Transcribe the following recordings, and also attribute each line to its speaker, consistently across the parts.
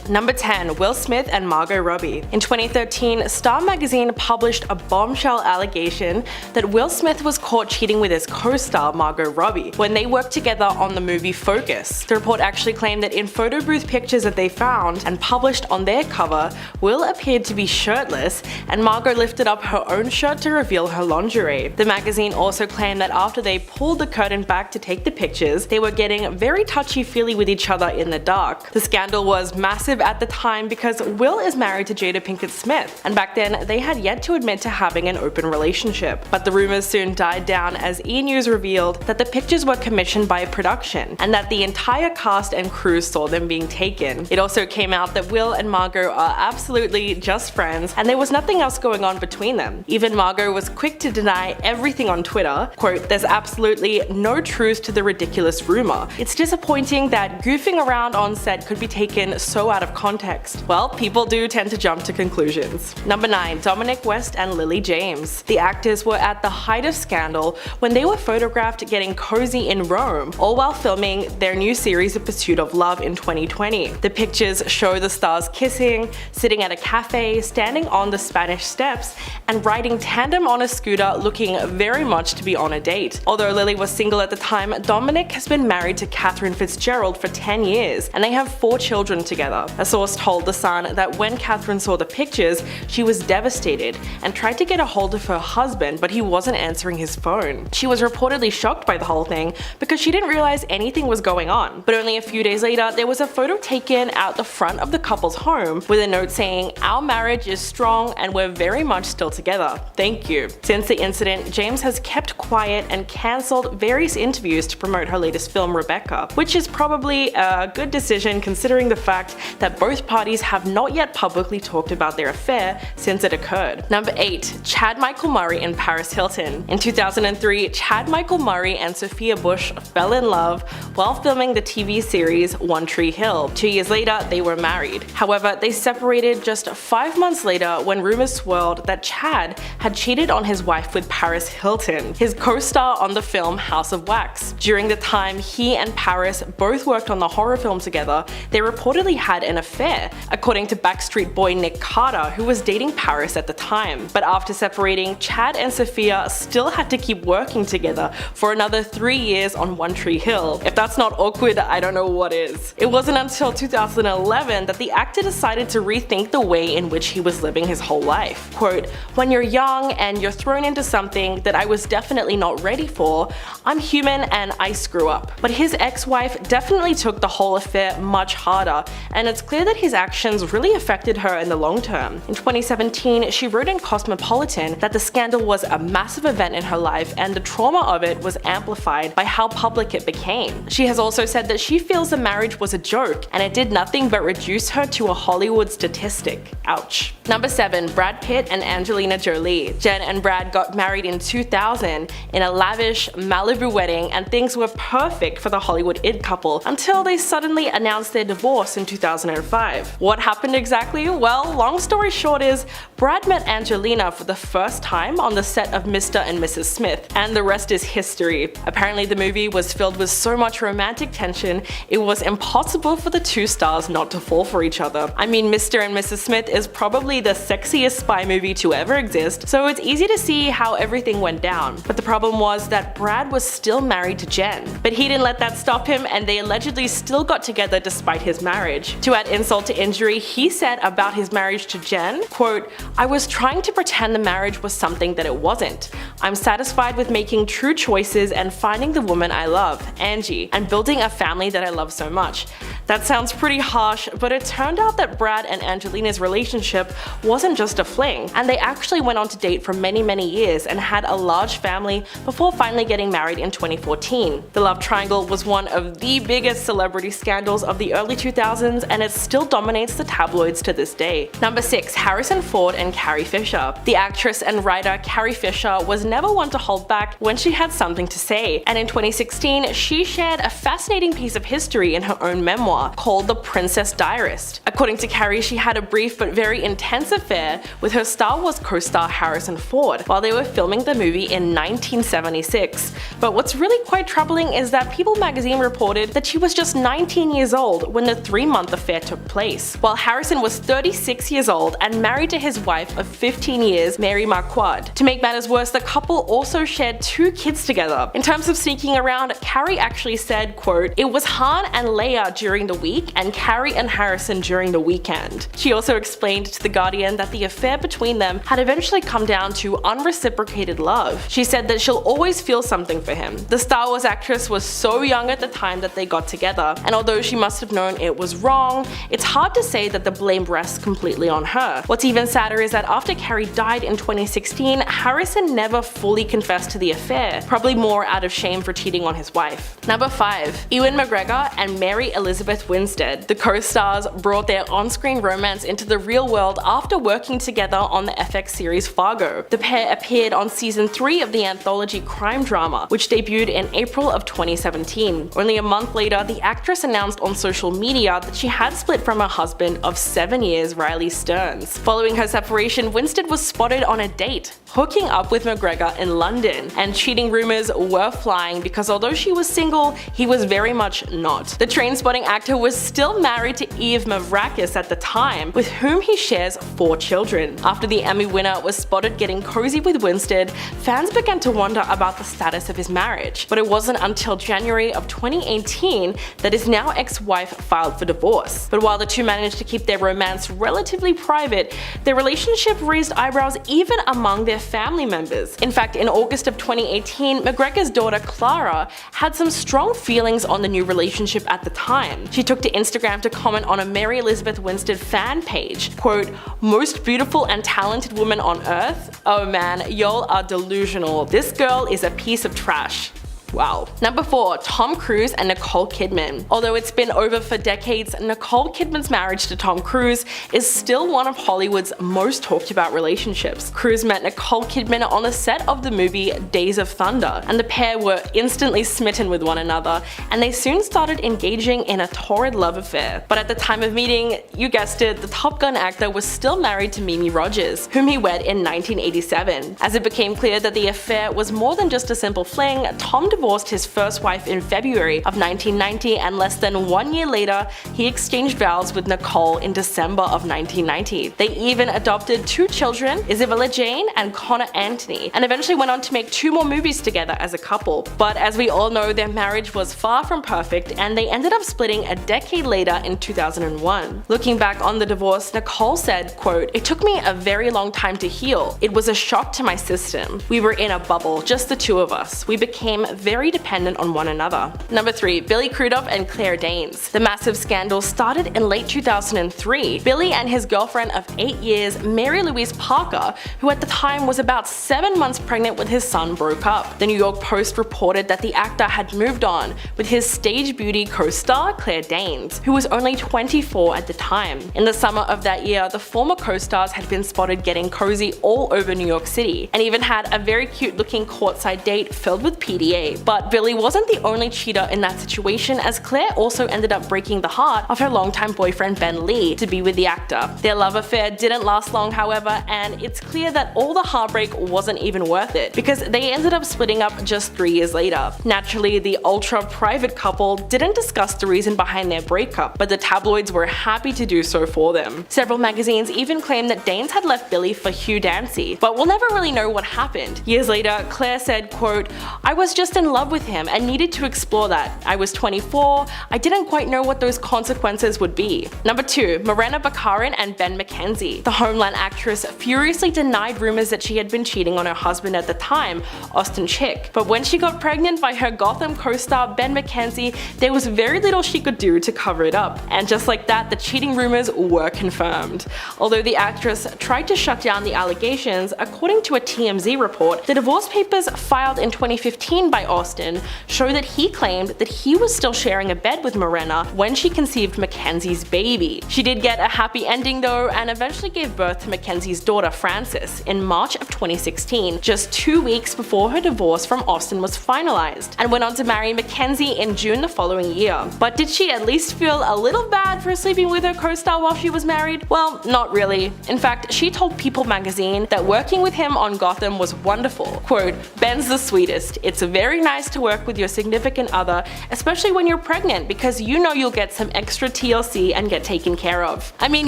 Speaker 1: Number 10. Will Smith and Margot Robbie. In 2013, Star magazine published a bombshell allegation that Will Smith was caught cheating with his co-star Margot Robbie when they worked together on the movie Focus. The report actually claimed that in photo booth pictures that they found and published on their cover, Will appeared to be shirtless and Margot lifted up her own shirt to reveal her lingerie. The magazine also claimed that after they pulled the curtain back to take the pictures, they were getting very touchy-feely with each other in the dark. The scandal was massive at the time because Will is married to Jada Pinkett Smith, and back then they had yet to admit to having an open relationship. But the rumors soon died down as E! News revealed that the pictures were commissioned by a production and that the entire cast and crew saw them being taken. It also came out that Will and Margot are absolutely just friends and there was nothing else going on between them. Even Margot was quick to deny everything on Twitter. Quote, "There's absolutely no truth to the ridiculous rumor. It's disappointing that goofing around on set could be taken so out of context." Well, people do tend to jump to conclusions. Number 9. Dominic West and Lily James. The actors were at the height of scandal when they were photographed getting cozy in Rome, all while filming their new series The Pursuit of Love in 2020. The pictures show the stars kissing, sitting at a cafe, standing on the Spanish steps, and riding tandem on a scooter, looking very much to be on a date. Although Lily was single at the time, Dominic has been married to Catherine Fitzgerald for 10 years, and they have 4 children together. A source told The Sun that when Catherine saw the pictures, she was devastated and tried to get a hold of her husband, but he wasn't answering his phone. She was reportedly shocked by the whole thing because she didn't realize anything was going on. But only a few days later, there was a photo taken out the front of the couple's home with a note saying, "Our marriage is strong and we're very much still together. Thank you." Since the incident, James has kept quiet and cancelled various interviews to promote her latest film Rebecca, which is probably a good decision considering the fact that both parties have not yet publicly talked about their affair since it occurred. Number 8. Chad Michael Murray and Paris Hilton. In 2003, Chad Michael Murray and Sophia Bush fell in love while filming the TV series One Tree Hill. 2 years later, they were married. However, they separated just 5 months later when rumors swirled that Chad had cheated on his wife with Paris Hilton, his co-star on the film House of Wax. During the time he and Paris both worked on the horror film together, they reportedly had an affair, according to Backstreet Boy Nick Carter, who was dating Paris at the time. But after separating, Chad and Sophia still had to keep working together for another 3 years on One Tree Hill. If that's not awkward, I don't know what is. It wasn't until 2011 that the actor decided to rethink the way in which he was living his whole life. Quote, "When you're young and you're thrown into something that I was definitely not ready for, I'm human and I screw up." But his ex-wife definitely took the whole affair much harder, and it's clear that his actions really affected her in the long term. In 2017, she wrote in Cosmopolitan that the scandal was a massive event in her life and the trauma of it was amplified by how public it became. She has also said that she feels the marriage was a joke and it did nothing but reduce her to a Hollywood statistic. Ouch. Number 7. Brad Pitt and Angelina Jolie. Jen and Brad got married in 2000 in a lavish Malibu wedding, and things were perfect for the Hollywood it couple until they suddenly announced their divorce in 2005. What happened exactly? Well, long story short is Brad met Angelina for the first time on the set of Mr. and Mrs. Smith, and the rest is history. Apparently the movie was filled with so much romantic tension, it was impossible for the two stars not to fall for each other. I mean, Mr. and Mrs. Smith is probably the sexiest spy movie to ever exist, so it's easy to see how everything went down. But the problem was that Brad was still married to Jen. But he didn't let that stop him, and they allegedly still got together despite his marriage. To add insult to injury, he said about his marriage to Jen, quote, "I was trying to pretend the marriage was something that it wasn't. I'm satisfied with making true choices and finding the woman I love, Angie, and building a family that I love so much." That sounds pretty harsh, but it turned out that Brad and Angelina's relationship wasn't just a fling, and they actually went on to date for many years and had a large family before finally getting married in 2014. The love triangle was one of the biggest celebrity scandals of the early 2000s, and it still dominates the tabloids to this day. Number 6. Harrison Ford and Carrie Fisher. The actress and writer Carrie Fisher was never one to hold back when she had something to say, and in 2016 she shared a fascinating piece of history in her own memoir called The Princess Diarist. According to Carrie, she had a brief but very intense affair with her Star Wars co-star Harrison Ford while they were filming the movie in 1976. But what's really quite troubling is that People magazine reported that she was just 19 years old when the 3-month affair affair took place, while Harrison was 36 years old and married to his wife of 15 years, Mary Marquardt. To make matters worse, the couple also shared 2 kids together. In terms of sneaking around, Carrie actually said, quote, "It was Han and Leia during the week and Carrie and Harrison during the weekend." She also explained to The Guardian that the affair between them had eventually come down to unreciprocated love. She said that she'll always feel something for him. The Star Wars actress was so young at the time that they got together, and although she must have known it was wrong, it's hard to say that the blame rests completely on her. What's even sadder is that after Carrie died in 2016, Harrison never fully confessed to the affair, probably more out of shame for cheating on his wife. Number 5. Ewan McGregor and Mary Elizabeth Winstead. The co-stars brought their on-screen romance into the real world after working together on the FX series Fargo. The pair appeared on season 3 of the anthology crime drama, which debuted in April of 2017. Only a month later, the actress announced on social media that she had split from her husband of 7 years, Riley Stearns. Following her separation, Winstead was spotted on a date, hooking up with McGregor in London, and cheating rumors were flying because although she was single, he was very much not. The Trainspotting actor was still married to Eve Mavrakis at the time, with whom he shares 4 children. After the Emmy winner was spotted getting cozy with Winstead, fans began to wonder about the status of his marriage, but it wasn't until January of 2018 that his now ex-wife filed for divorce. But while the two managed to keep their romance relatively private, their relationship raised eyebrows even among their family members. In fact, in August of 2018, McGregor's daughter Clara had some strong feelings on the new relationship at the time. She took to Instagram to comment on a Mary Elizabeth Winstead fan page, quote, "Most beautiful and talented woman on earth? Oh man, y'all are delusional. This girl is a piece of trash." Wow. Number 4. Tom Cruise and Nicole Kidman. Although it's been over for decades, Nicole Kidman's marriage to Tom Cruise is still one of Hollywood's most talked about relationships. Cruise met Nicole Kidman on the set of the movie Days of Thunder, and the pair were instantly smitten with one another, and they soon started engaging in a torrid love affair. But at the time of meeting, you guessed it, the Top Gun actor was still married to Mimi Rogers, whom he wed in 1987. As it became clear that the affair was more than just a simple fling, Tom divorced his first wife in February of 1990, and less than 1 year later, he exchanged vows with Nicole in December of 1990. They even adopted 2 children, Isabella Jane and Connor Anthony, and eventually went on to make 2 more movies together as a couple. But as we all know, their marriage was far from perfect, and they ended up splitting a decade later in 2001. Looking back on the divorce, Nicole said, quote, "It took me a very long time to heal. It was a shock to my system. We were in a bubble, just the 2 of us. We became very dependent on one another." Number 3. Billy Crudup and Claire Danes. The massive scandal started in late 2003. Billy and his girlfriend of 8 years, Mary Louise Parker, who at the time was about 7 months pregnant with his son, broke up. The New York Post reported that the actor had moved on with his stage beauty co-star Claire Danes, who was only 24 at the time. In the summer of that year, the former co-stars had been spotted getting cozy all over New York City, and even had a very cute looking courtside date filled with PDA. But Billy wasn't the only cheater in that situation, as Claire also ended up breaking the heart of her longtime boyfriend Ben Lee to be with the actor. Their love affair didn't last long, however, and it's clear that all the heartbreak wasn't even worth it, because they ended up splitting up just 3 years later. Naturally, the ultra-private couple didn't discuss the reason behind their breakup, but the tabloids were happy to do so for them. Several magazines even claimed that Danes had left Billy for Hugh Dancy, but we'll never really know what happened. Years later, Claire said, quote, "I was just in love with him and needed to explore that. I was 24, I didn't quite know what those consequences would be." Number 2. Morena Baccarin and Ben McKenzie. The Homeland actress furiously denied rumors that she had been cheating on her husband at the time, Austin Chick. But when she got pregnant by her Gotham co-star Ben McKenzie, there was very little she could do to cover it up. And just like that, the cheating rumors were confirmed. Although the actress tried to shut down the allegations, according to a TMZ report, the divorce papers filed in 2015 by Austin show that he claimed that he was still sharing a bed with Morena when she conceived Mackenzie's baby. She did get a happy ending though, and eventually gave birth to Mackenzie's daughter Frances in March of 2016, just 2 weeks before her divorce from Austin was finalized, and went on to marry Mackenzie in June the following year. But did she at least feel a little bad for sleeping with her co-star while she was married? Well, not really. In fact, she told People magazine that working with him on Gotham was wonderful. Quote, "Ben's the sweetest. It's very nice to work with your significant other, especially when you're pregnant, because you know you'll get some extra TLC and get taken care of. I mean,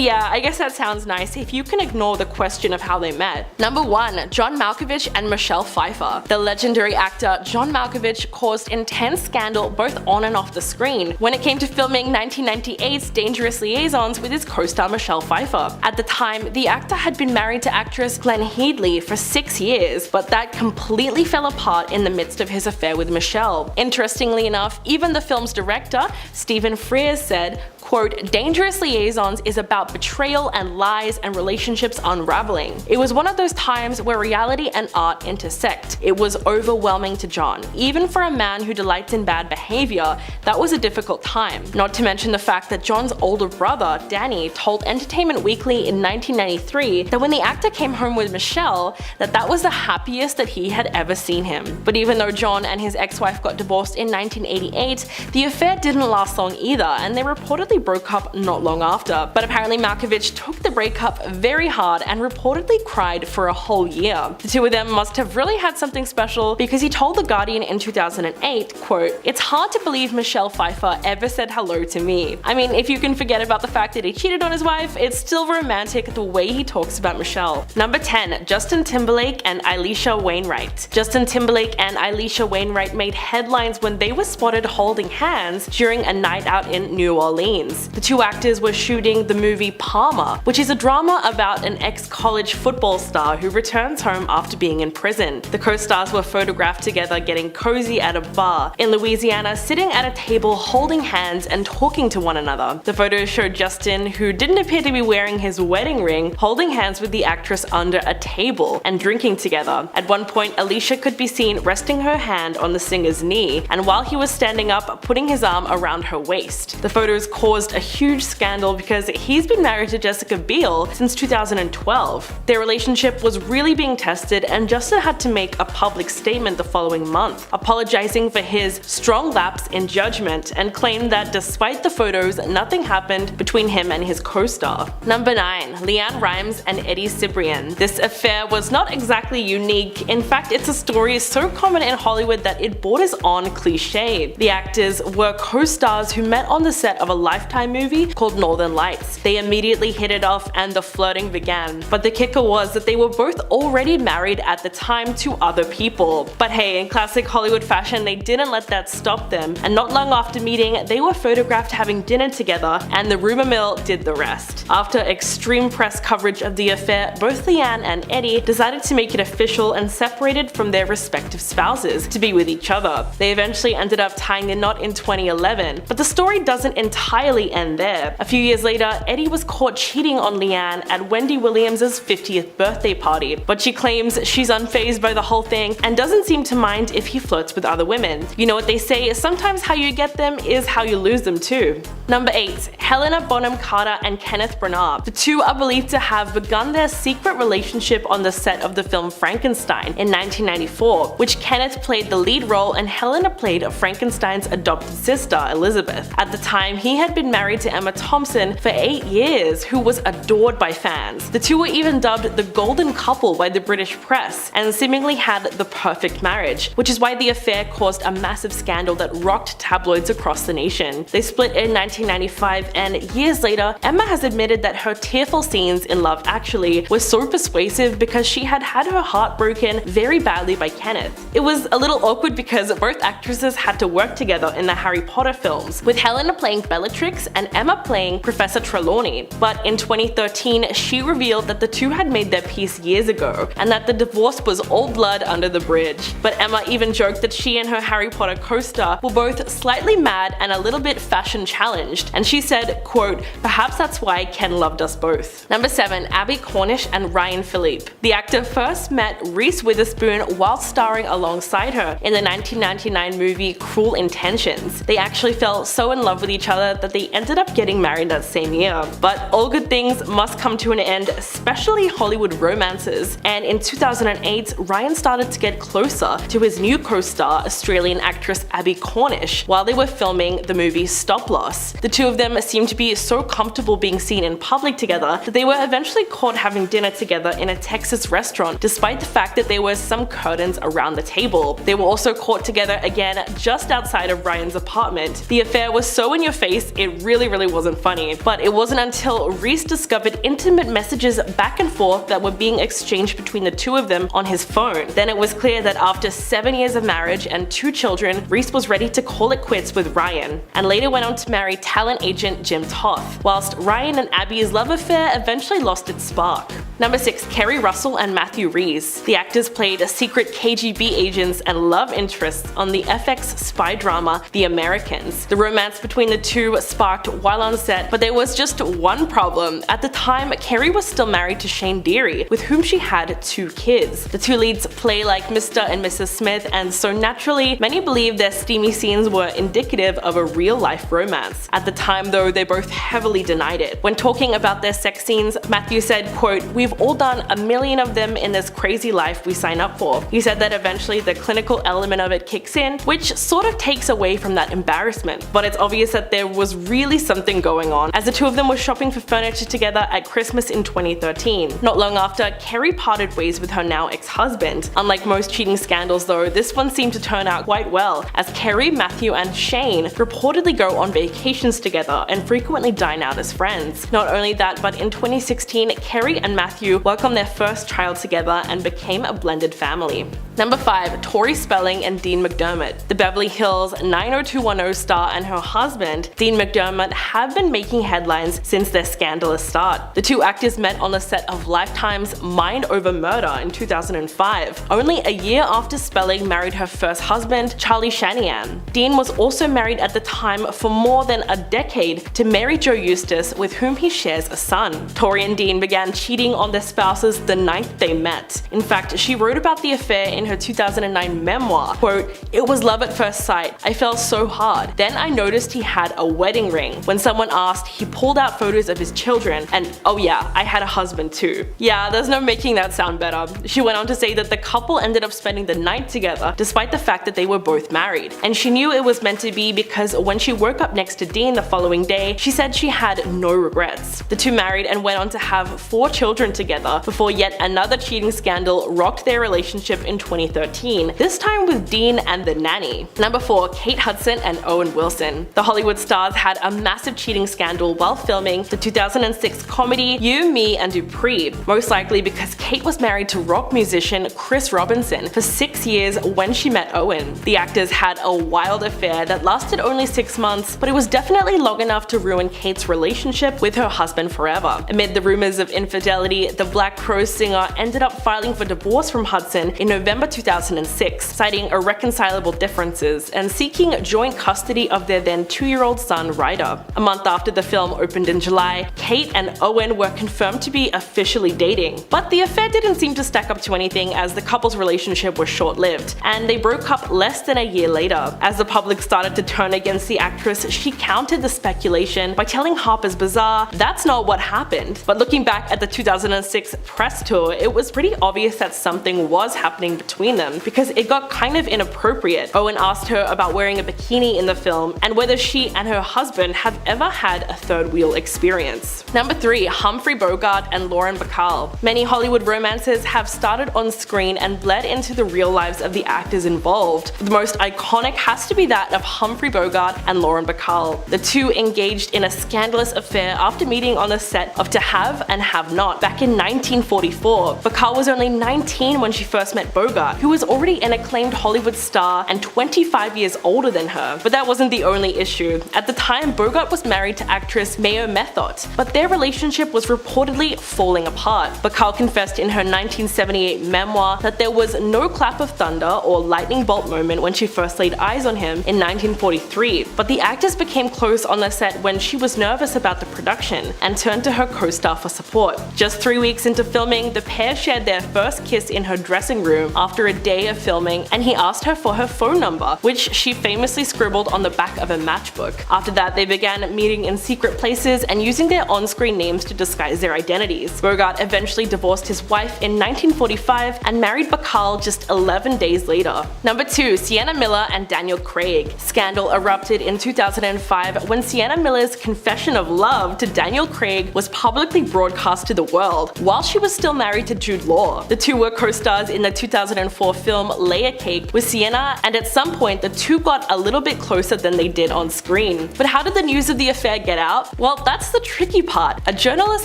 Speaker 1: yeah, I guess that sounds nice if you can ignore the question of how they met. Number 1. John Malkovich and Michelle Pfeiffer. The legendary actor John Malkovich caused intense scandal both on and off the screen when it came to filming 1998's Dangerous Liaisons with his co-star Michelle Pfeiffer. At the time, the actor had been married to actress Glenn Headley for 6 years, but that completely fell apart in the midst of his affair with Michelle. Interestingly enough, even the film's director, Stephen Frears, said, quote, "Dangerous Liaisons is about betrayal and lies and relationships unraveling. It was one of those times where reality and art intersect. It was overwhelming to John. Even for a man who delights in bad behavior, that was a difficult time. Not to mention the fact that John's older brother, Danny, told Entertainment Weekly in 1993 that when the actor came home with Michelle, that was the happiest that he had ever seen him. But even though John and his ex-wife got divorced in 1988, the affair didn't last long either, and they reportedly broke up not long after. But apparently Malkovich took the breakup very hard and reportedly cried for a whole year. The two of them must have really had something special, because he told The Guardian in 2008, quote, "It's hard to believe Michelle Pfeiffer ever said hello to me." I mean, if you can forget about the fact that he cheated on his wife, it's still romantic the way he talks about Michelle. Number 10. Justin Timberlake and Elisha Wainwright. Justin Timberlake and Elisha Wainwright made headlines when they were spotted holding hands during a night out in New Orleans. The two actors were shooting the movie Palmer, which is a drama about an ex-college football star who returns home after being in prison. The co-stars were photographed together getting cozy at a bar in Louisiana, sitting at a table holding hands and talking to one another. The photos showed Justin, who didn't appear to be wearing his wedding ring, holding hands with the actress under a table and drinking together. At one point, Alicia could be seen resting her hand on the singer's knee, and while he was standing up, putting his arm around her waist. The photos caused a huge scandal because he's been married to Jessica Biel since 2012. Their relationship was really being tested, and Justin had to make a public statement the following month, apologizing for his strong lapse in judgment, and claimed that despite the photos, nothing happened between him and his co-star. Number 9. LeAnn Rimes and Eddie Cibrian. This affair was not exactly unique. In fact, it's a story so common in Hollywood that it borders on cliché. The actors were co-stars who met on the set of a Lifetime movie called Northern Lights. They immediately hit it off and the flirting began. But the kicker was that they were both already married at the time to other people. But hey, in classic Hollywood fashion, they didn't let that stop them, and not long after meeting, they were photographed having dinner together, and the rumor mill did the rest. After extreme press coverage of the affair, both LeAnn and Eddie decided to make it official and separated from their respective spouses to be with each other. They eventually ended up tying the knot in 2011, but the story doesn't entirely end there. A few years later, Eddie was caught cheating on LeAnn at Wendy Williams' 50th birthday party, but she claims she's unfazed by the whole thing and doesn't seem to mind if he flirts with other women. You know what they say, sometimes how you get them is how you lose them too. Number 8. Helena Bonham Carter and Kenneth Branagh. The two are believed to have begun their secret relationship on the set of the film Frankenstein in 1994, which Kenneth played the lead role and Helena played Frankenstein's adopted sister, Elizabeth. At the time, he had been married to Emma Thompson for 8 years, who was adored by fans. The two were even dubbed the golden couple by the British press, and seemingly had the perfect marriage, which is why the affair caused a massive scandal that rocked tabloids across the nation. They split in 1995, and years later, Emma has admitted that her tearful scenes in Love Actually were so persuasive because she had had her heart broken very badly by Kenneth. It was a little awkward because both actresses had to work together in the Harry Potter films, with Helena playing Bellatrix and Emma playing Professor Trelawney. But in 2013, she revealed that the two had made their peace years ago, and that the divorce was all blood under the bridge. But Emma even joked that she and her Harry Potter co-star were both slightly mad and a little bit fashion challenged, and she said, quote, "Perhaps that's why Ken loved us both." Number 7. Abby Cornish and Ryan Philippe. The actor first met Reese Witherspoon while starring alongside her in the 1999 movie Cruel Intentions. They actually fell so in love with each other that they ended up getting married that same year. But all good things must come to an end, especially Hollywood romances, and in 2008, Ryan started to get closer to his new co-star, Australian actress Abby Cornish, while they were filming the movie Stop Loss. The two of them seemed to be so comfortable being seen in public together that they were eventually caught having dinner together in a Texas restaurant, despite the fact that there were some curtains around the table. They were also caught together again just outside of Ryan's apartment. The affair was so in your face, it really wasn't funny. But it wasn't until Reese discovered intimate messages back and forth that were being exchanged between the two of them on his phone. Then it was clear that after 7 years of marriage and 2 children, Reese was ready to call it quits with Ryan, and later went on to marry talent agent Jim Toth, whilst Ryan and Abby's love affair eventually lost its spark. Number 6. Kerry Russell and Matthew Rhys. The actors played secret KGB agents and love interests on the FX spy drama The Americans. The romance between the two sparked while on set, but there was just one problem. At the time, Kerry was still married to Shane Deary, with whom she had 2 kids. The two leads play like Mr. and Mrs. Smith, and so naturally, many believe their steamy scenes were indicative of a real-life romance. At the time though, they both heavily denied it. When talking about their sex scenes, Matthew said, quote, "We've all done a million of them in this crazy life we sign up for." He said that eventually the clinical element of it kicks in, which sort of takes away from that embarrassment. But it's obvious that there was really something going on, as the two of them were shopping for furniture together at Christmas in 2013. Not long after, Kerry parted ways with her now ex-husband. Unlike most cheating scandals though, this one seemed to turn out quite well, as Kerry, Matthew and Shane reportedly go on vacations together and frequently dine out as friends. Not only that, but in 2016, Kerry and Matthew welcomed their first child together and became a blended family. Number 5. Tori Spelling and Dean McDermott. The Beverly Hills 90210 star and her husband, Dean McDermott, have been making headlines since their scandalous start. The two actors met on the set of Lifetime's Mind Over Murder in 2005, only a year after Spelling married her first husband, Charlie Shanahan. Dean was also married at the time for more than a decade to Mary Jo Eustace, with whom he shares a son. Tori and Dean began cheating on their spouses the night they met. In fact, she wrote about the affair in her 2009 memoir, quote, "It was love at first sight. I fell so hard. Then I noticed he had a wedding ring. When someone asked, he pulled out photos of his children, and oh yeah, I had a husband too." Yeah, there's no making that sound better. She went on to say that the couple ended up spending the night together despite the fact that they were both married. And she knew it was meant to be because when she woke up next to Dean the following day, she said she had no regrets. The two married and went on to have 4 children together before yet another cheating scandal rocked their relationship in 2013, this time with Dean and the nanny. Number 4. Kate Hudson and Owen Wilson. The Hollywood stars had a massive cheating scandal while filming the 2006 comedy You, Me and Dupree, most likely because Kate was married to rock musician Chris Robinson for 6 years when she met Owen. The actors had a wild affair that lasted only 6 months, but it was definitely long enough to ruin Kate's relationship with her husband forever. Amid the rumors of infidelity, the Black Crowes singer ended up filing for divorce from Hudson in November 2006, citing irreconcilable differences and seeking joint custody of their then 2-year-old son Ryder. A month after the film opened in July, Kate and Owen were confirmed to be officially dating. But the affair didn't seem to stack up to anything, as the couple's relationship was short-lived, and they broke up less than a year later. As the public started to turn against the actress, she countered the speculation by telling Harper's Bazaar that's not what happened. But looking back at the 2006 press tour, it was pretty obvious that something was happening between them, because it got kind of inappropriate. Owen asked her about wearing a bikini in the film and whether she and her husband have ever had a third wheel experience. Number 3. Humphrey Bogart and Lauren Bacall. Many Hollywood romances have started on screen and bled into the real lives of the actors involved. The most iconic has to be that of Humphrey Bogart and Lauren Bacall. The two engaged in a scandalous affair after meeting on the set of To Have and Have Not back in 1944. Bacall was only 19 when she first met Bogart, who was already an acclaimed Hollywood star and 25 years older than her. But that wasn't the only issue. At the time, Bogart was married to actress Mayo Methot, but their relationship was reportedly falling apart. Bacall confessed in her 1978 memoir that there was no clap of thunder or lightning bolt moment when she first laid eyes on him in 1943, but the actors became close on the set when she was nervous about the production and turned to her co-star for support. Just 3 weeks into filming, the pair shared their first kiss in her dressing room after after a day of filming, and he asked her for her phone number, which she famously scribbled on the back of a matchbook. After that, they began meeting in secret places and using their on-screen names to disguise their identities. Bogart eventually divorced his wife in 1945 and married Bacall just 11 days later. Number 2. Sienna Miller and Daniel Craig. Scandal erupted in 2005 when Sienna Miller's confession of love to Daniel Craig was publicly broadcast to the world, while she was still married to Jude Law. The two were co-stars in the 2004 film Layer Cake with Sienna, and at some point the two got a little bit closer than they did on screen. But how did the news of the affair get out? Well, that's the tricky part. A journalist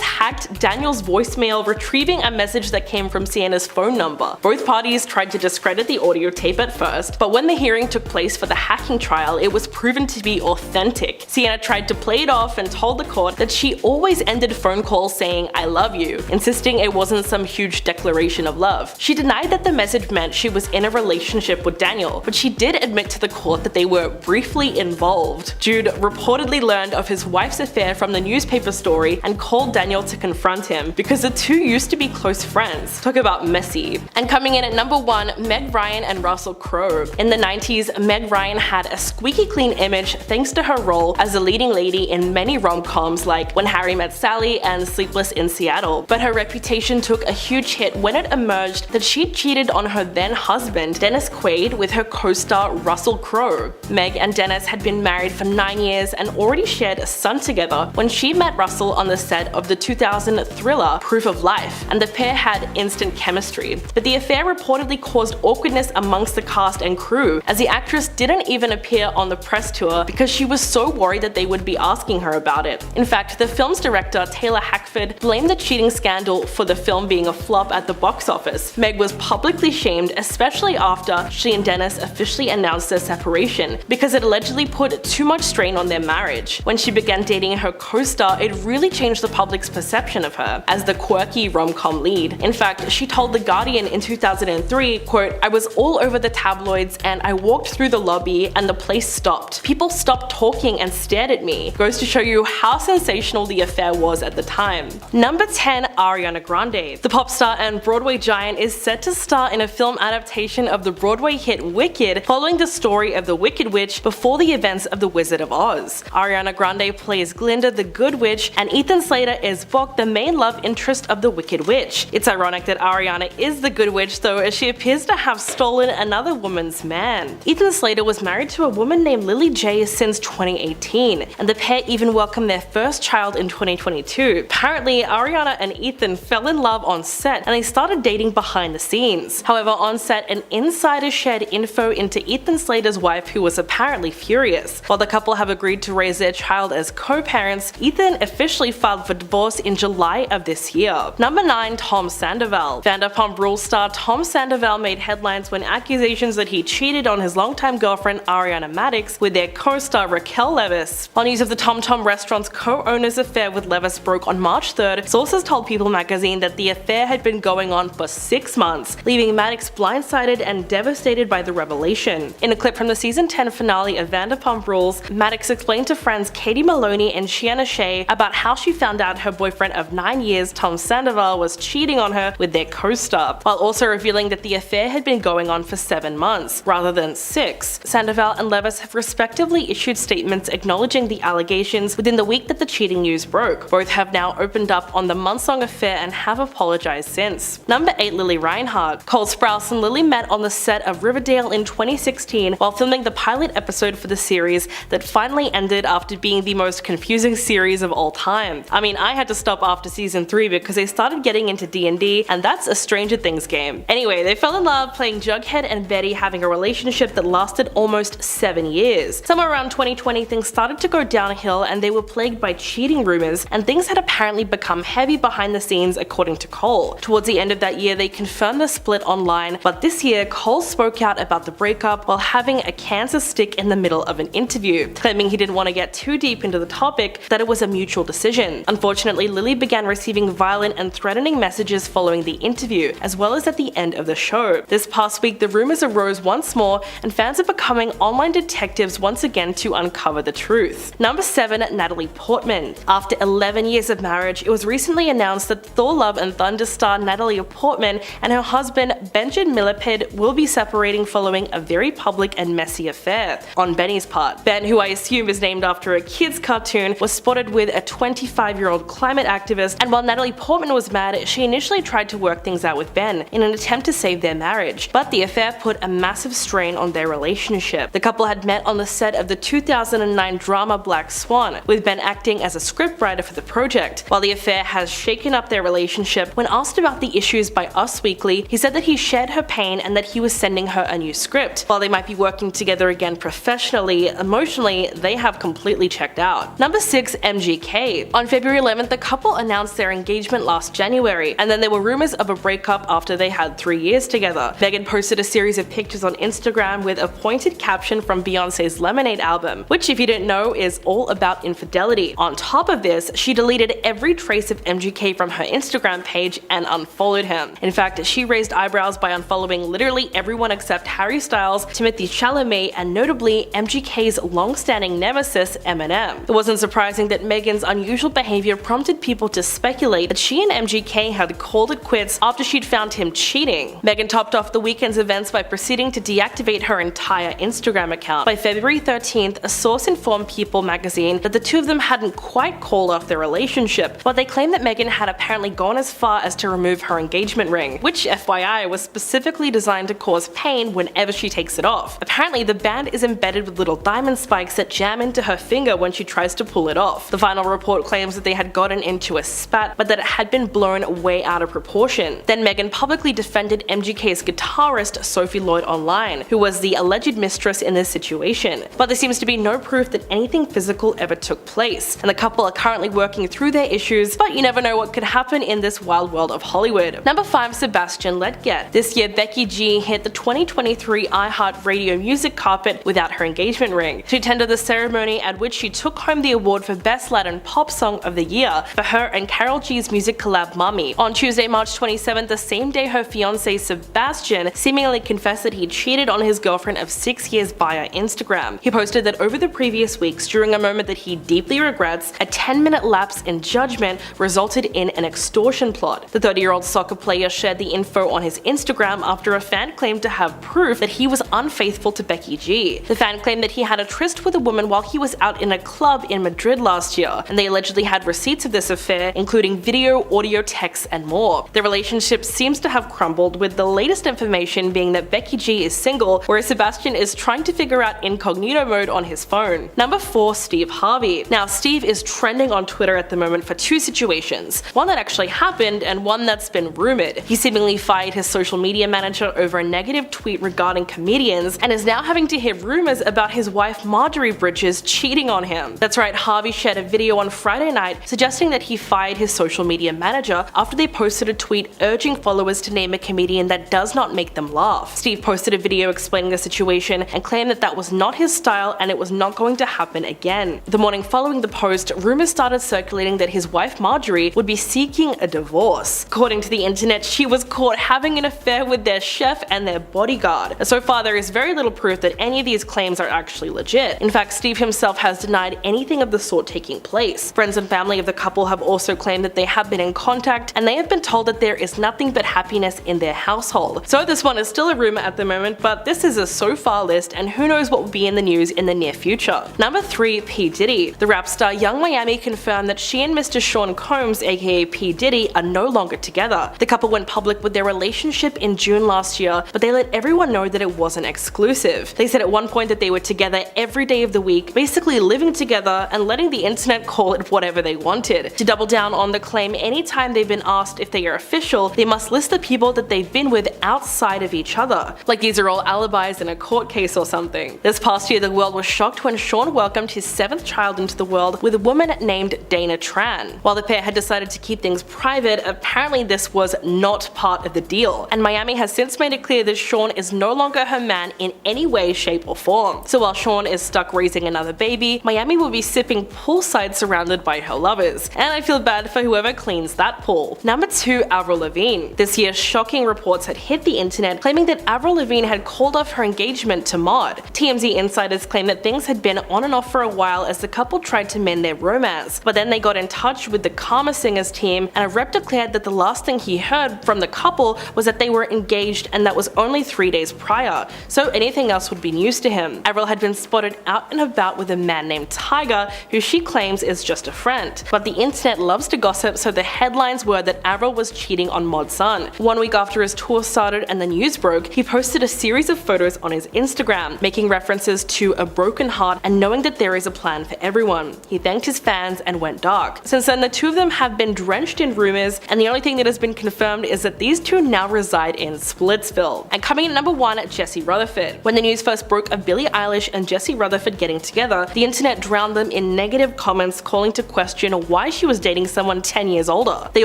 Speaker 1: hacked Daniel's voicemail, retrieving a message that came from Sienna's phone number. Both parties tried to discredit the audio tape at first, but when the hearing took place for the hacking trial, it was proven to be authentic. Sienna tried to play it off and told the court that she always ended phone calls saying "I love you," insisting it wasn't some huge declaration of love. She denied that the message meant she was in a relationship with Daniel, but she did admit to the court that they were briefly involved. Jude reportedly learned of his wife's affair from the newspaper story and called Daniel to confront him, because the two used to be close friends. Talk about messy. And coming in at number 1, Meg Ryan and Russell Crowe. In the 90s, Meg Ryan had a squeaky clean image thanks to her role as a leading lady in many rom-coms like When Harry Met Sally and Sleepless in Seattle. But her reputation took a huge hit when it emerged that she cheated on her then husband, Dennis Quaid, with her co-star Russell Crowe. Meg and Dennis had been married for 9 years and already shared a son together when she met Russell on the set of the 2000 thriller Proof of Life, and the pair had instant chemistry. But the affair reportedly caused awkwardness amongst the cast and crew, as the actress didn't even appear on the press tour because she was so worried that they would be asking her about it. In fact, the film's director, Taylor Hackford, blamed the cheating scandal for the film being a flop at the box office. Meg was publicly shamed, especially after she and Dennis officially announced their separation, because it allegedly put too much strain on their marriage. When she began dating her co-star, it really changed the public's perception of her as the quirky rom-com lead. In fact, she told The Guardian in 2003, quote, "I was all over the tabloids and I walked through the lobby and the place stopped. People stopped talking and stared at me." Goes to show you how sensational the affair was at the time. Number 10. Ariana Grande. The pop star and Broadway giant is set to star in a film adaptation of the Broadway hit Wicked, following the story of the Wicked Witch before the events of The Wizard of Oz. Ariana Grande plays Glinda the Good Witch, and Ethan Slater is Boq, the main love interest of the Wicked Witch. It's ironic that Ariana is the Good Witch though, as she appears to have stolen another woman's man. Ethan Slater was married to a woman named Lily J since 2018, and the pair even welcomed their first child in 2022. Apparently, Ariana and Ethan fell in love on set and they started dating behind the scenes. However, on set, an insider shared info into Ethan Slater's wife, who was apparently furious. While the couple have agreed to raise their child as co-parents, Ethan officially filed for divorce in July of this year. Number 9. Tom Sandoval. Vanderpump Rules star Tom Sandoval made headlines when accusations that he cheated on his longtime girlfriend Ariana Madix with their co-star Raquel Leviss. While news of the Tom Tom restaurant's co-owner's affair with Leviss broke on March 3rd, sources told People magazine that the affair had been going on for 6 months, leaving Madix blindsided and devastated by the revelation. In a clip from the season 10 finale of Vanderpump Rules, Madix explained to friends Katie Maloney and Shiana Shea about how she found out her boyfriend of 9 years, Tom Sandoval, was cheating on her with their co-star, while also revealing that the affair had been going on for 7 months, rather than 6. Sandoval and Leviss have respectively issued statements acknowledging the allegations within the week that the cheating news broke. Both have now opened up on the months-long affair and have apologized since. Number 8. Lily Reinhart. Cole Sprouse and Lily met on the set of Riverdale in 2016 while filming the pilot episode for the series that finally ended after being the most confusing series of all time. I mean, I had to stop after season 3 because they started getting into D&D, and that's a Stranger Things game. Anyway, they fell in love playing Jughead and Betty, having a relationship that lasted almost 7 years. Somewhere around 2020, things started to go downhill and they were plagued by cheating rumors, and things had apparently become heavy behind the scenes according to Cole. Towards the end of that year, they confirmed the split online, but this year, Cole spoke out about the breakup while having a cancer stick in the middle of an interview, claiming he didn't want to get too deep into the topic, that it was a mutual decision. Unfortunately, Lily began receiving violent and threatening messages following the interview, as well as at the end of the show. This past week, the rumors arose once more, and fans are becoming online detectives once again to uncover the truth. Number 7. Natalie Portman. After 11 years of marriage, it was recently announced that Thor Love and Thunder star Natalie Portman and her husband Benjen Millipede will be separating following a very public and messy affair on Benny's part. Ben, who I assume is named after a kid's cartoon, was spotted with a 25-year-old climate activist, and while Natalie Portman was mad, she initially tried to work things out with Ben in an attempt to save their marriage, but the affair put a massive strain on their relationship. The couple had met on the set of the 2009 drama Black Swan, with Ben acting as a scriptwriter for the project. While the affair has shaken up their relationship, when asked about the issues by Us Weekly, he said that he shared her pain and that he was sending her a new script. While they might be working together again professionally, emotionally, they have completely checked out. Number 6. MGK. On February 11th, the couple announced their engagement last January, and then there were rumors of a breakup after they had 3 years together. Megan posted a series of pictures on Instagram with a pointed caption from Beyonce's Lemonade album, which, if you didn't know, is all about infidelity. On top of this, she deleted every trace of MGK from her Instagram page and unfollowed him. In fact, she raised eyebrows by unfollowing literally everyone except Harry Styles, Timothée Chalamet, and notably MGK's long-standing nemesis Eminem. It wasn't surprising that Megan's unusual behavior prompted people to speculate that she and MGK had called it quits after she'd found him cheating. Megan topped off the weekend's events by proceeding to deactivate her entire Instagram account. By February 13th, a source informed People magazine that the two of them hadn't quite called off their relationship, but they claimed that Megan had apparently gone as far as to remove her engagement ring, which, FYI, was specifically designed to cause pain whenever she takes it off. Apparently, the band is embedded with little diamond spikes that jam into her finger when she tries to pull it off. The final report claims that they had gotten into a spat, but that it had been blown way out of proportion. Then Megan publicly defended MGK's guitarist Sophie Lloyd online, who was the alleged mistress in this situation. But there seems to be no proof that anything physical ever took place, and the couple are currently working through their issues, but you never know what could happen in this wild world of Hollywood. Number 5. Sebastian Ledget. This year, Becky G hit the 2023 iHeartRadio music carpet without her engagement ring. She attended the ceremony at which she took home the award for Best Latin Pop Song of the Year for her and Karol G's music collab Mommy. On Tuesday, March 27th, the same day her fiancé Sebastian seemingly confessed that he cheated on his girlfriend of 6 years via Instagram. He posted that over the previous weeks, during a moment that he deeply regrets, a 10-minute lapse in judgment resulted in an extortion plot. The 30-year-old soccer player shared the info on his Instagram after a fan claimed to have proof that he was unfaithful to Becky G. The fan claimed that he had a tryst with a woman while he was out in a club in Madrid last year, and they allegedly had receipts of this affair, including video, audio, texts, and more. Their relationship seems to have crumbled, with the latest information being that Becky G is single, whereas Sebastian is trying to figure out incognito mode on his phone. Number 4. Steve Harvey. Now, Steve is trending on Twitter at the moment for two situations, one that actually happened and one that's been rumored. He seemingly fired his social media manager over a negative tweet regarding comedians, and is now having to hear rumors about his wife Marjorie Bridges cheating on him. That's right, Harvey shared a video on Friday night suggesting that he fired his social media manager after they posted a tweet urging followers to name a comedian that does not make them laugh. Steve posted a video explaining the situation and claimed that that was not his style and it was not going to happen again. The morning following the post, rumors started circulating that his wife Marjorie would be seeking a divorce. According to the internet, she was caught having an affair with their chef and their bodyguard. And so far, there is very little proof that any of these claims are actually legit. In fact, Steve himself has denied anything of the sort taking place. Friends and family of the couple have also claimed that they have been in contact, and they have been told that there is nothing but happiness in their household. So this one is still a rumor at the moment, but this is a so far list, and who knows what will be in the news in the near future. Number 3. P. Diddy. The rap star Young Miami confirmed that she and Mr. Sean Combs, aka P. Diddy, are no longer together. The couple went public with their relationship in June last year, but they let everyone know that it wasn't exclusive. They said at one point that they were together every day of the week, basically living together and letting the internet call it whatever they wanted. To double down on the claim, anytime they've been asked if they are official, they must list the people that they've been with outside of each other. Like these are all alibis in a court case or something. This past year, the world was shocked when Sean welcomed his 7th child into the world with a woman named Dana Tran. While the pair had decided to keep things private, apparently this was not part of the deal, and Miami has since made it clear that Sean is no longer her man in any way, shape, or form. So while Sean is stuck raising another baby, Miami will be sipping poolside surrounded by her lovers, and I feel bad for whoever cleans that pool. Number 2. Avril Lavigne. This year, shocking reports had hit the internet claiming that Avril Lavigne had called off her engagement to Mod. TMZ insiders claim that things had been on and off for a while as the couple tried to mend their romance, but then they got in touch with the Karma Singers team, and a rep declared that the last thing he heard from the couple was that they were engaged and that was only 3 days prior, so anything else would be news to him. Avril had been spotted out and about with a man named Tiger, who she claims is just a friend. But the internet loves to gossip, so the headlines were that Avril was cheating on Mod Sun. 1 week after his tour started and the news broke, he posted a series of photos on his Instagram, making references to a broken heart and knowing that there is a plan for everyone. He thanked his fans and went dark. Since then, the two of them have been drenched in rumors, and the only thing that has been confirmed is that these two now reside in Splitsville. And coming in at number 1, Jesse Rutherford. When the news first broke of Billie Eilish and Jesse Rutherford getting together, the internet drowned them in negative comments calling to question why she was dating someone 10 years older. They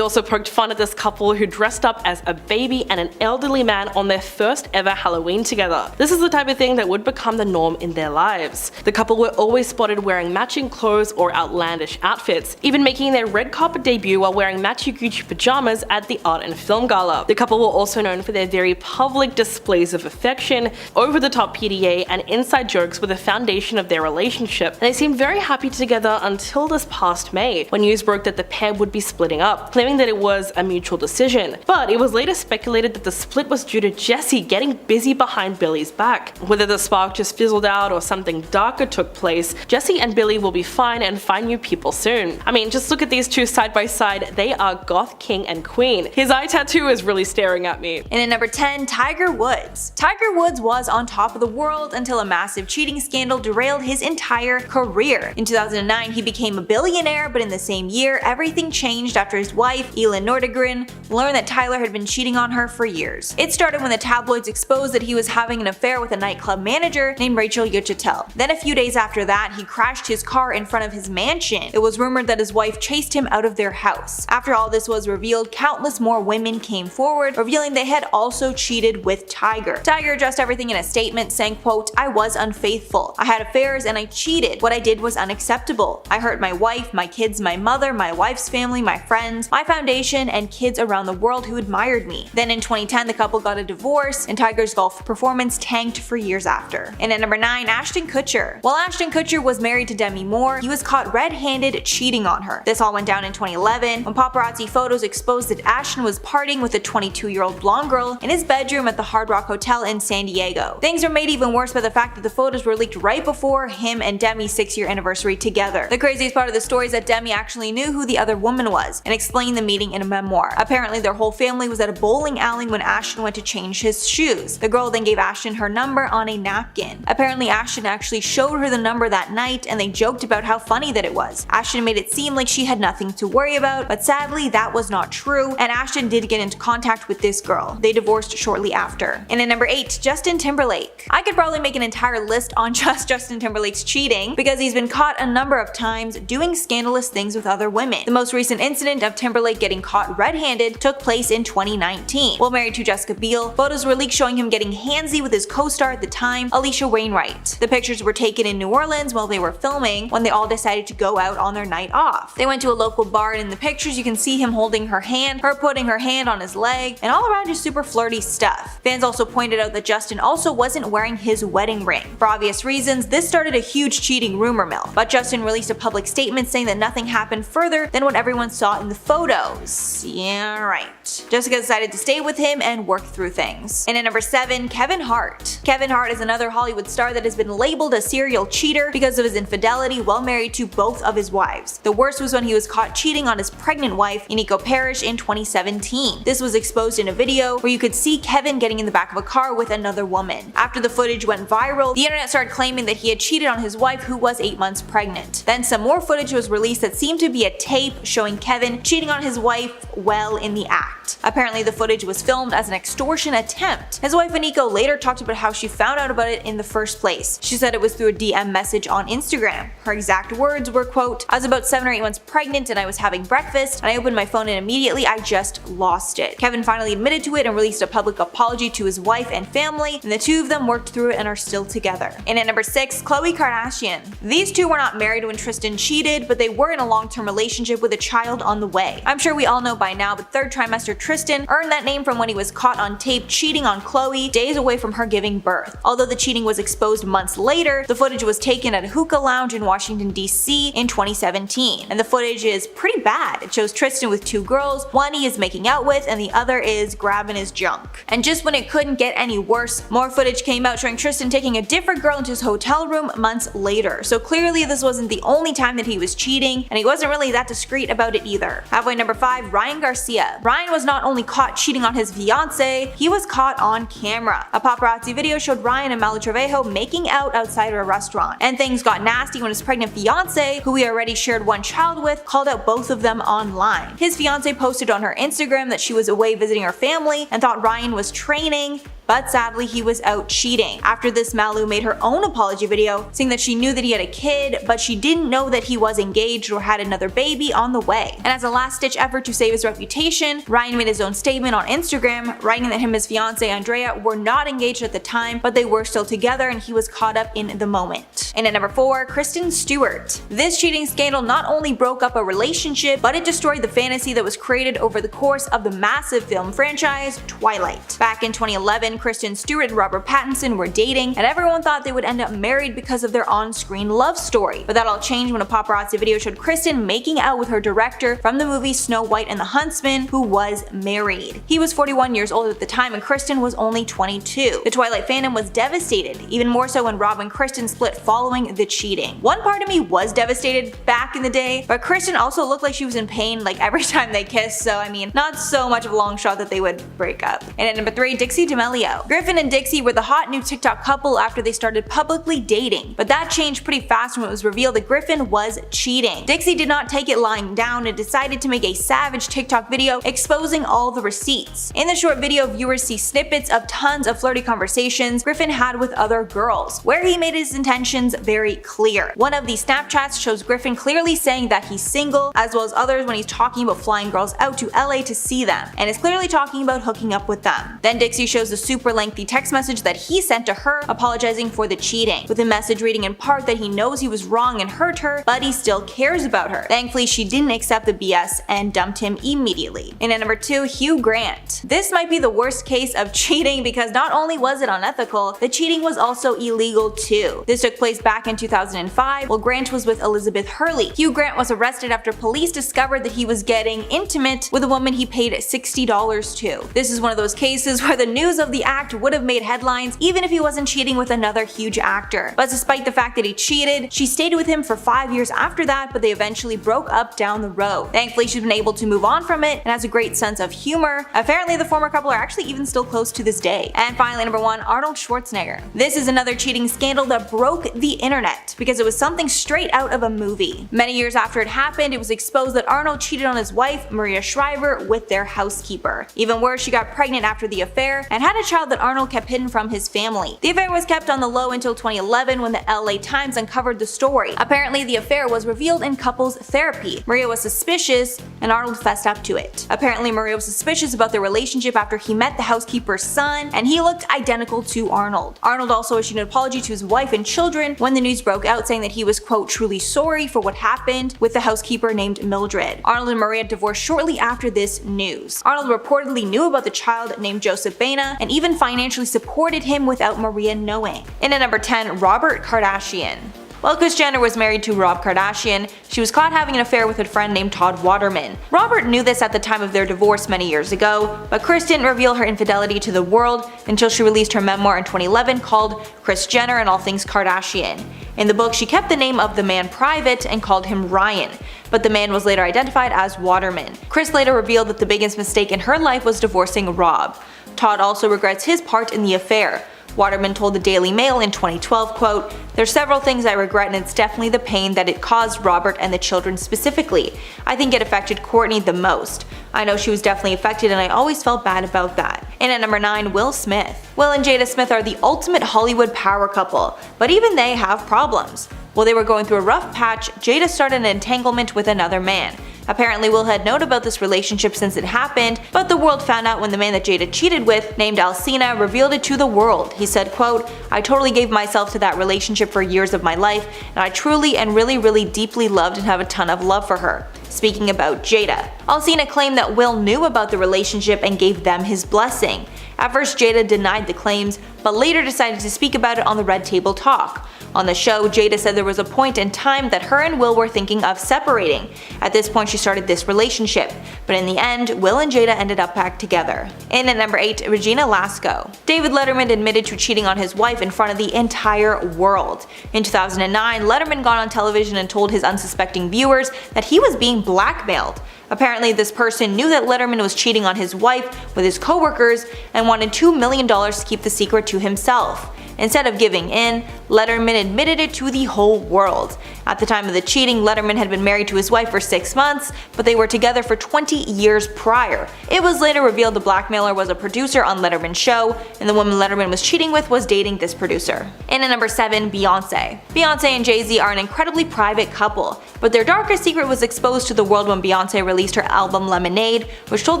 Speaker 1: also poked fun at this couple who dressed up as a baby and an elderly man on their first ever Halloween together. This is the type of thing that would become the norm in their lives. The couple were always spotted wearing matching clothes or outlandish outfits, even making their red carpet debut while wearing matchy Gucci pajamas at the Art and Film Gala. The couple were also known for their very public displays of affection, over-the-top PDA, and inside jokes were the foundation of their relationship, and they seemed very happy together until this past May, when news broke that the pair would be splitting up, claiming that it was a mutual decision. But it was later speculated that the split was due to Jesse getting busy behind Billie's back. Whether the spark just fizzled out or something darker took place, Jesse and Billie will be fine and find new people soon. I mean, just look at these two side by side, they are goth king and queen. His eye tattoo is really staring at me.
Speaker 2: And at number 10, Tiger Woods. Tiger Woods was on top of the world until a massive cheating scandal derailed his entire career. In 2009, he became a billionaire, but in the same year, everything changed after his wife, Elin Nordegren, learned that Tyler had been cheating on her for years. It started when the tabloids exposed that he was having an affair with a nightclub manager named Rachel Yuchatel. Then a few days after that, he crashed his car in front of his mansion. It was rumored that his wife chased him out of their house. After all this was revealed, countless more women came forward, revealing they had also cheated with Tiger. Tiger addressed everything in a statement saying, quote, "I was unfaithful. I had affairs and I cheated. What I did was unacceptable. I hurt my wife, my kids, my mother, my wife's family, my friends, my foundation, and kids around the world who admired me." Then in 2010, the couple got a divorce, and Tiger's golf performance tanked for years after. And at number 9, Ashton Kutcher. While Ashton Kutcher was married to Demi Moore, he was caught red-handed cheating on her. This all went down in 2011 when paparazzi photos exposed that Ashton was partying with a 22-year-old blonde girl in his bedroom at the Hard Rock Hotel in San Diego. Things were made even worse by the fact that the photos were leaked right before him and Demi's 6-year anniversary together. The craziest part of the story is that Demi actually knew who the other woman was and explained the meeting in a memoir. Apparently, their whole family was at a bowling alley when Ashton went to change his shoes. The girl then gave Ashton her number on a napkin. Apparently, Ashton actually showed her the number that night, and they joked about how funny that it was. Ashton made it seem like she had nothing to worry about, but sadly that was not true, and Ashton did get into contact with this girl. They divorced shortly after. And at number 8, Justin Timberlake. I could probably make an entire list on just Justin Timberlake's cheating, because he's been caught a number of times doing scandalous things with other women. The most recent incident of Timberlake getting caught red-handed took place in 2019. While married to Jessica Biel, photos were leaked showing him getting handsy with his co-star at the time, Alicia Wainwright. The pictures were taken in New Orleans while they were filming, when they all decided to go out on their night off. They went to a local bar, and in the pictures you can see him holding her hand, her putting her hand on his leg, and all around just super flirty stuff. Fans also pointed out that Justin also wasn't wearing his wedding ring. For obvious reasons, this started a huge cheating rumor mill, but Justin released a public statement saying that nothing happened further than what everyone saw in the photos. Yeah, right. Jessica decided to stay with him and work through things. And at number 7, Kevin Hart. Kevin Hart is another Hollywood star that has been labeled a serial cheater because of his infidelity while married to both of his wives. The worst was when he was caught cheating on his pregnant wife, Iniko Parrish, in 2017. This was exposed in a video where you could see Kevin getting in the back of a car with another woman. After the footage went viral, the internet started claiming that he had cheated on his wife, who was 8 months pregnant. Then some more footage was released that seemed to be a tape showing Kevin cheating on his wife while in the act. Apparently the footage was filmed as an extortion attempt. His wife Iniko later talked about how she found out about it in the first place. She said it was through a DM message on Instagram. Her exact words were, quote, "I was about 7 or 8 months pregnant and I was having breakfast, and I opened my phone and immediately I just lost it." Kevin finally admitted to it and released a public apology to his wife and family, and the two of them worked through it and are still together. And at number 6, Khloe Kardashian. These two were not married when Tristan cheated, but they were in a long-term relationship with a child on the way. I'm sure we all know by now, but third trimester Tristan Tristan earned that name from when he was caught on tape cheating on Chloe days away from her giving birth. Although the cheating was exposed months later, the footage was taken at a hookah lounge in Washington, D.C. in 2017. And the footage is pretty bad. It shows Tristan with two girls, one he is making out with and the other is grabbing his junk. And just when it couldn't get any worse, more footage came out showing Tristan taking a different girl into his hotel room months later. So clearly this wasn't the only time that he was cheating, and he wasn't really that discreet about it either. Halfway number 5, Ryan Garcia. Ryan was not only caught cheating on his fiancée, he was caught on camera. A paparazzi video showed Ryan and Mally Trevejo making out outside of a restaurant. And things got nasty when his pregnant fiancée, who he already shared one child with, called out both of them online. His fiancée posted on her Instagram that she was away visiting her family and thought Ryan was training, but sadly he was out cheating. After this, Malu made her own apology video saying that she knew that he had a kid, but she didn't know that he was engaged or had another baby on the way. And as a last-ditch effort to save his reputation, Ryan made his own statement on Instagram, writing that him and his fiancée Andrea were not engaged at the time, but they were still together and he was caught up in the moment. And at number 4, Kristen Stewart. This cheating scandal not only broke up a relationship, but it destroyed the fantasy that was created over the course of the massive film franchise Twilight. Back in 2011, Kristen Stewart and Robert Pattinson were dating, and everyone thought they would end up married because of their on-screen love story. But that all changed when a paparazzi video showed Kristen making out with her director from the movie Snow White and the Huntsman, who was married. He was 41 years old at the time and Kristen was only 22. The Twilight fandom was devastated, even more so when Rob and Kristen split following the cheating. One part of me was devastated back in the day, but Kristen also looked like she was in pain like every time they kissed, so I mean, not so much of a long shot that they would break up. And at number 3, Dixie D'Amelio. Griffin and Dixie were the hot new TikTok couple after they started publicly dating, but that changed pretty fast when it was revealed that Griffin was cheating. Dixie did not take it lying down and decided to make a savage TikTok video exposing all the receipts. In the short video, viewers see snippets of tons of flirty conversations Griffin had with other girls, where he made his intentions very clear. One of these Snapchats shows Griffin clearly saying that he's single, as well as others when he's talking about flying girls out to LA to see them, and is clearly talking about hooking up with them. Then Dixie shows the super lengthy text message that he sent to her apologizing for the cheating, with the message reading in part that he knows he was wrong and hurt her, but he still cares about her. Thankfully, she didn't accept the BS and dumped him immediately. And at number 2, Hugh Grant. This might be the worst case of cheating because not only was it unethical, the cheating was also illegal too. This took place back in 2005 while Grant was with Elizabeth Hurley. Hugh Grant was arrested after police discovered that he was getting intimate with a woman he paid $60 to. This is one of those cases where the news of the act would have made headlines even if he wasn't cheating with another huge actor. But despite the fact that he cheated, she stayed with him for 5 years after that, but they eventually broke up down the road. Thankfully, she's been able to move on from it and has a great sense of humor. Apparently, the former couple are actually even still close to this day. And finally, number 1, Arnold Schwarzenegger. This is another cheating scandal that broke the internet because it was something straight out of a movie. Many years after it happened, it was exposed that Arnold cheated on his wife, Maria Shriver, with their housekeeper. Even worse, she got pregnant after the affair and had a child that Arnold kept hidden from his family. The affair was kept on the low until 2011 when the LA Times uncovered the story. Apparently, the affair was revealed in couples therapy. Maria was suspicious and Arnold fessed up to it. Apparently, Maria was suspicious about their relationship after he met the housekeeper's son and he looked identical to Arnold. Arnold also issued an apology to his wife and children when the news broke out, saying that he was, quote, truly sorry for what happened with the housekeeper named Mildred. Arnold and Maria divorced shortly after this news. Arnold reportedly knew about the child named Joseph Baena and even financially supported him without Maria knowing. And at number 10, Robert Kardashian. While Kris Jenner was married to Rob Kardashian, she was caught having an affair with a friend named Todd Waterman. Robert knew this at the time of their divorce many years ago, but Kris didn't reveal her infidelity to the world until she released her memoir in 2011 called Kris Jenner and All Things Kardashian. In the book, she kept the name of the man private and called him Ryan, but the man was later identified as Waterman. Kris later revealed that the biggest mistake in her life was divorcing Rob. Todd also regrets his part in the affair. Waterman told the Daily Mail in 2012, quote, "There's several things I regret and it's definitely the pain that it caused Robert and the children specifically. I think it affected Courtney the most. I know she was definitely affected and I always felt bad about that." And at number 9, Will Smith. Will and Jada Smith are the ultimate Hollywood power couple, but even they have problems. While they were going through a rough patch, Jada started an entanglement with another man. Apparently Will had known about this relationship since it happened, but the world found out when the man that Jada cheated with, named Alcina, revealed it to the world. He said, quote, "I totally gave myself to that relationship for years of my life, and I truly and really deeply loved and have a ton of love for her." Speaking about Jada, Alcina claimed that Will knew about the relationship and gave them his blessing. At first Jada denied the claims, but later decided to speak about it on the Red Table Talk. On the show, Jada said there was a point in time that her and Will were thinking of separating. At this point she started this relationship, but in the end, Will and Jada ended up back together. In at number 8, Regina Lasko. David Letterman admitted to cheating on his wife in front of the entire world. In 2009, Letterman got on television and told his unsuspecting viewers that he was being blackmailed. Apparently this person knew that Letterman was cheating on his wife with his coworkers and wanted $2 million to keep the secret to himself. Instead of giving in, Letterman admitted it to the whole world. At the time of the cheating, Letterman had been married to his wife for 6 months, but they were together for 20 years prior. It was later revealed the blackmailer was a producer on Letterman's show, and the woman Letterman was cheating with was dating this producer. In at number 7, Beyonce. Beyonce and Jay-Z are an incredibly private couple, but their darkest secret was exposed to the world when Beyonce released her album Lemonade, which told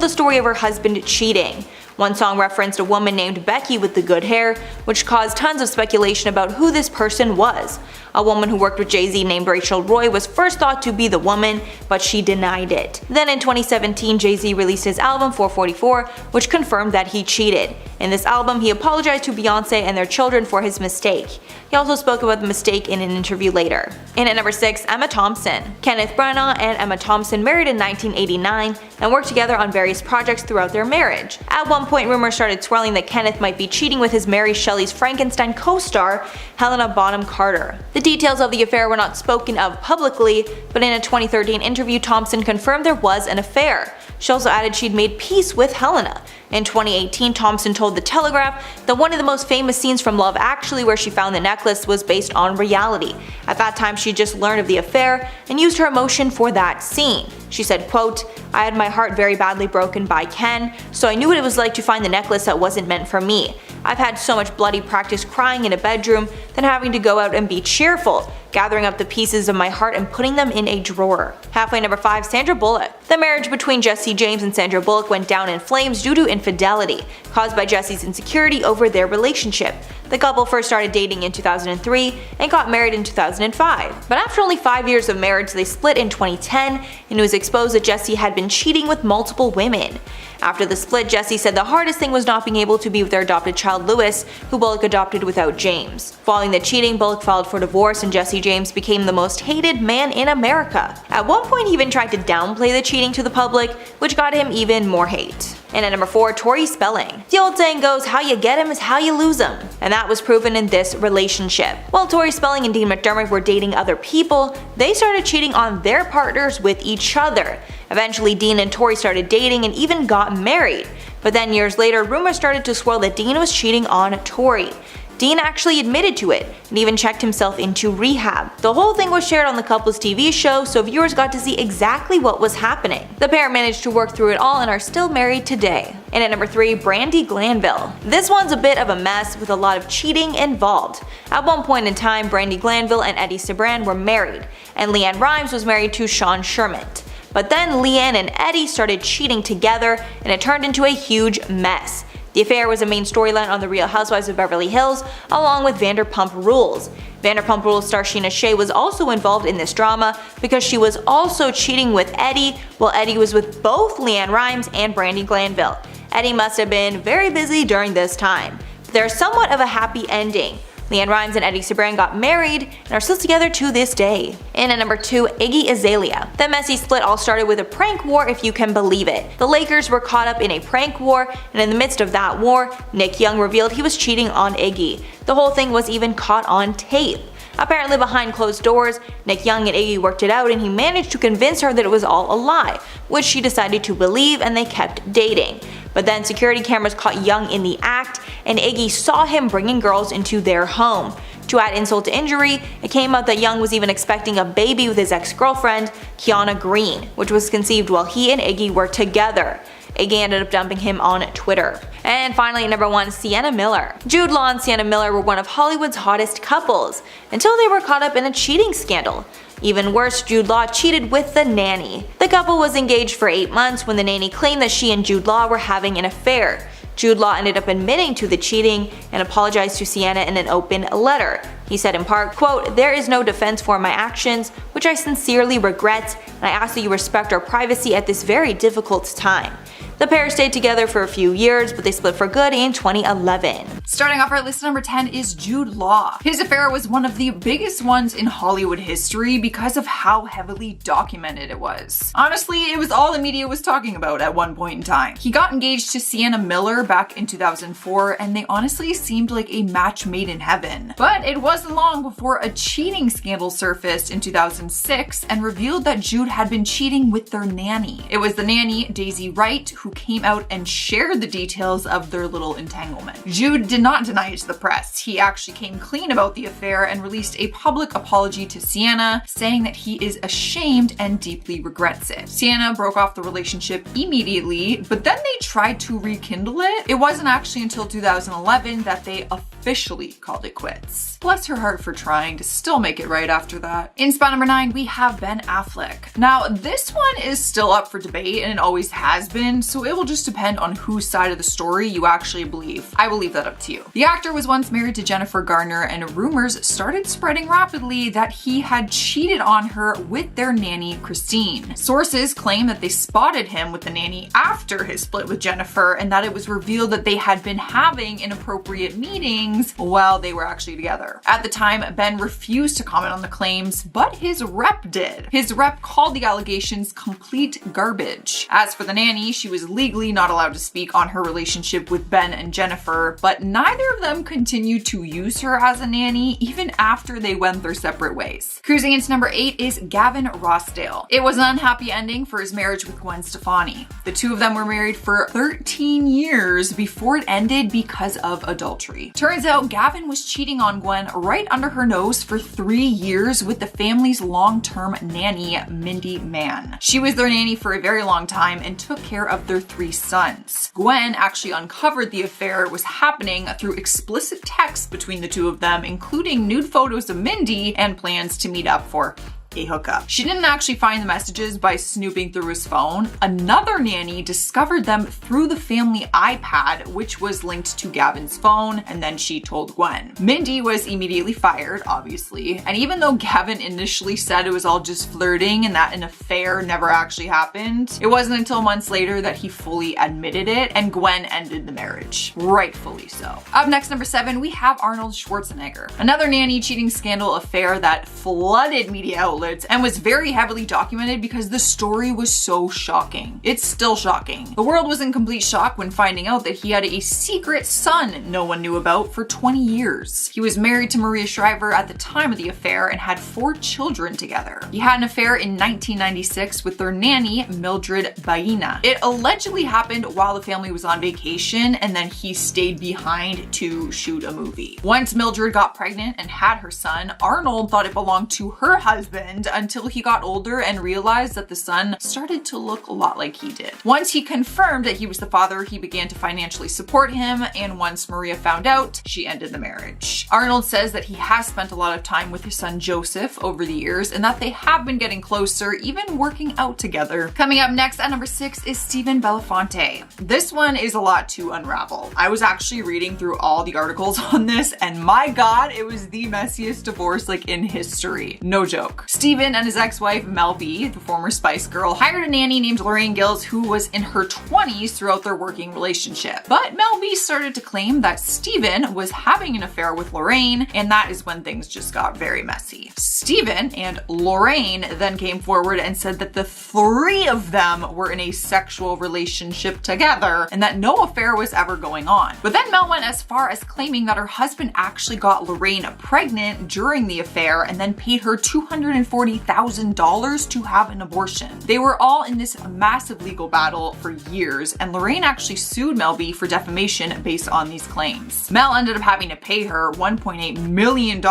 Speaker 2: the story of her husband cheating. One song referenced a woman named Becky with the good hair, which caused tons of speculation about who this person was. A woman who worked with Jay-Z named Rachel Roy was first thought to be the woman, but she denied it. Then in 2017, Jay-Z released his album 444, which confirmed that he cheated. In this album, he apologized to Beyonce and their children for his mistake. He also spoke about the mistake in an interview later. In at number 6, Emma Thompson. Kenneth Branagh and Emma Thompson married in 1989 and worked together on various projects throughout their marriage. At one point, rumors started swirling that Kenneth might be cheating with his Mary Shelley's Frankenstein co-star, Helena Bonham Carter. The details of the affair were not spoken of publicly, but in a 2013 interview, Thompson confirmed there was an affair. She also added she'd made peace with Helena. In 2018, Thompson told The Telegraph that one of the most famous scenes from Love Actually where she found the necklace was based on reality. At that time, she just learned of the affair and used her emotion for that scene. She said, quote, "I had my heart very badly broken by Ken, so I knew what it was like to find the necklace that wasn't meant for me. I've had so much bloody practice crying in a bedroom, then having to go out and be cheerful, gathering up the pieces of my heart and putting them in a drawer." Halfway number 5, Sandra Bullock. The marriage between Jesse James and Sandra Bullock went down in flames due to infidelity, caused by Jesse's insecurity over their relationship. The couple first started dating in 2003 and got married in 2005. But after only 5 years of marriage, they split in 2010, and it was exposed that Jesse had been cheating with multiple women. After the split, Jesse said the hardest thing was not being able to be with their adopted child Louis, who Bullock adopted without James. Following the cheating, Bullock filed for divorce and Jesse James became the most hated man in America. At one point he even tried to downplay the cheating to the public, which got him even more hate. And at number 4, Tori Spelling. The old saying goes, how you get 'em is how you lose 'em. And that was proven in this relationship. While Tori Spelling and Dean McDermott were dating other people, they started cheating on their partners with each other. Eventually Dean and Tori started dating and even got married. But then years later, rumors started to swirl that Dean was cheating on Tori. Dean actually admitted to it and even checked himself into rehab. The whole thing was shared on the couple's TV show, so viewers got to see exactly what was happening. The pair managed to work through it all and are still married today. And at number 3, Brandi Glanville. This one's a bit of a mess with a lot of cheating involved. At one point in time, Brandi Glanville and Eddie Cibrian were married, and Leanne Rimes was married to Sean Sherman. But then Leanne and Eddie started cheating together, and it turned into a huge mess. The affair was a main storyline on The Real Housewives of Beverly Hills, along with Vanderpump Rules. Vanderpump Rules star Sheena Shea was also involved in this drama because she was also cheating with Eddie, while Eddie was with both Leanne Rimes and Brandi Glanville. Eddie must have been very busy during this time. There's somewhat of a happy ending. Leanne Rimes and Eddie Cibrian got married and are still together to this day. And at number 2, Iggy Azalea. The messy split all started with a prank war, if you can believe it. The Lakers were caught up in a prank war, and in the midst of that war, Nick Young revealed he was cheating on Iggy. The whole thing was even caught on tape. Apparently behind closed doors, Nick Young and Iggy worked it out and he managed to convince her that it was all a lie, which she decided to believe, and they kept dating. But then security cameras caught Young in the act, and Iggy saw him bringing girls into their home. To add insult to injury, it came out that Young was even expecting a baby with his ex-girlfriend, Kiana Green, which was conceived while he and Iggy were together. Iggy ended up dumping him on Twitter. And finally, number 1, Sienna Miller. Jude Law and Sienna Miller were one of Hollywood's hottest couples, until they were caught up in a cheating scandal. Even worse, Jude Law cheated with the nanny. The couple was engaged for 8 months when the nanny claimed that she and Jude Law were having an affair. Jude Law ended up admitting to the cheating and apologized to Sienna in an open letter. He said in part, quote, "There is no defense for my actions, which I sincerely regret, and I ask that you respect our privacy at this very difficult time." The pair stayed together for a few years, but they split for good in 2011.
Speaker 3: Starting off our list, number 10 is Jude Law. His affair was one of the biggest ones in Hollywood history because of how heavily documented it was. Honestly, it was all the media was talking about at one point in time. He got engaged to Sienna Miller back in 2004, and they honestly seemed like a match made in heaven. But it wasn't long before a cheating scandal surfaced in 2006 and revealed that Jude had been cheating with their nanny. It was the nanny, Daisy Wright, who came out and shared the details of their little entanglement. Jude did not deny it to the press. He actually came clean about the affair and released a public apology to Sienna, saying that he is ashamed and deeply regrets it. Sienna broke off the relationship immediately, but then they tried to rekindle it. It wasn't actually until 2011 that they officially called it quits. Bless her heart for trying to still make it right after that. In spot number 9, we have Ben Affleck. Now, this one is still up for debate and it always has been, so it will just depend on whose side of the story you actually believe. I will leave that up to you. The actor was once married to Jennifer Garner, and rumors started spreading rapidly that he had cheated on her with their nanny, Christine. Sources claim that they spotted him with the nanny after his split with Jennifer, and that it was revealed that they had been having inappropriate meetings while they were actually together. At the time, Ben refused to comment on the claims, but his rep did. His rep called the allegations complete garbage. As for the nanny, she was legally not allowed to speak on her relationship with Ben and Jennifer, but neither of them continued to use her as a nanny even after they went their separate ways. Cruising into number 8 is Gavin Rossdale. It was an unhappy ending for his marriage with Gwen Stefani. The two of them were married for 13 years before it ended because of adultery. Turns out Gavin was cheating on Gwen right under her nose for 3 years with the family's long-term nanny, Mindy Mann. She was their nanny for a very long time and took care of their 3 sons. Gwen actually uncovered the affair was happening through explicit texts between the two of them, including nude photos of Mindy and plans to meet up for a hookup. She didn't actually find the messages by snooping through his phone. Another nanny discovered them through the family iPad, which was linked to Gavin's phone, and then she told Gwen. Mindy was immediately fired, obviously, and even though Gavin initially said it was all just flirting and that an affair never actually happened, it wasn't until months later that he fully admitted it, and Gwen ended the marriage. Rightfully so. Up next, number 7, we have Arnold Schwarzenegger. Another nanny cheating scandal affair that flooded media outlets and was very heavily documented because the story was so shocking. It's still shocking. The world was in complete shock when finding out that he had a secret son no one knew about for 20 years. He was married to Maria Shriver at the time of the affair and had 4 children together. He had an affair in 1996 with their nanny, Mildred Baena. It allegedly happened while the family was on vacation, and then he stayed behind to shoot a movie. Once Mildred got pregnant and had her son, Arnold thought it belonged to her husband until he got older and realized that the son started to look a lot like he did. Once he confirmed that he was the father, he began to financially support him, and once Maria found out, she ended the marriage. Arnold says that he has spent a lot of time with his son Joseph over the years and that they have been getting closer, even working out together. Coming up next at number 6 is Stephen Belafonte. This one is a lot to unravel. I was actually reading through all the articles on this, and my god, it was the messiest divorce like in history. No joke. Stephen and his ex-wife Mel B, the former Spice Girl, hired a nanny named Lorraine Gills who was in her 20s throughout their working relationship. But Mel B started to claim that Stephen was having an affair with Lorraine, and that is when things just got very messy. Stephen and Lorraine then came forward and said that the 3 of them were in a sexual relationship together and that no affair was ever going on. But then Mel went as far as claiming that her husband actually got Lorraine pregnant during the affair and then paid her $240,000 to have an abortion. They were all in this massive legal battle for years, and Lorraine actually sued Mel B for defamation based on these claims. Mel ended up having to pay her $1.8 million,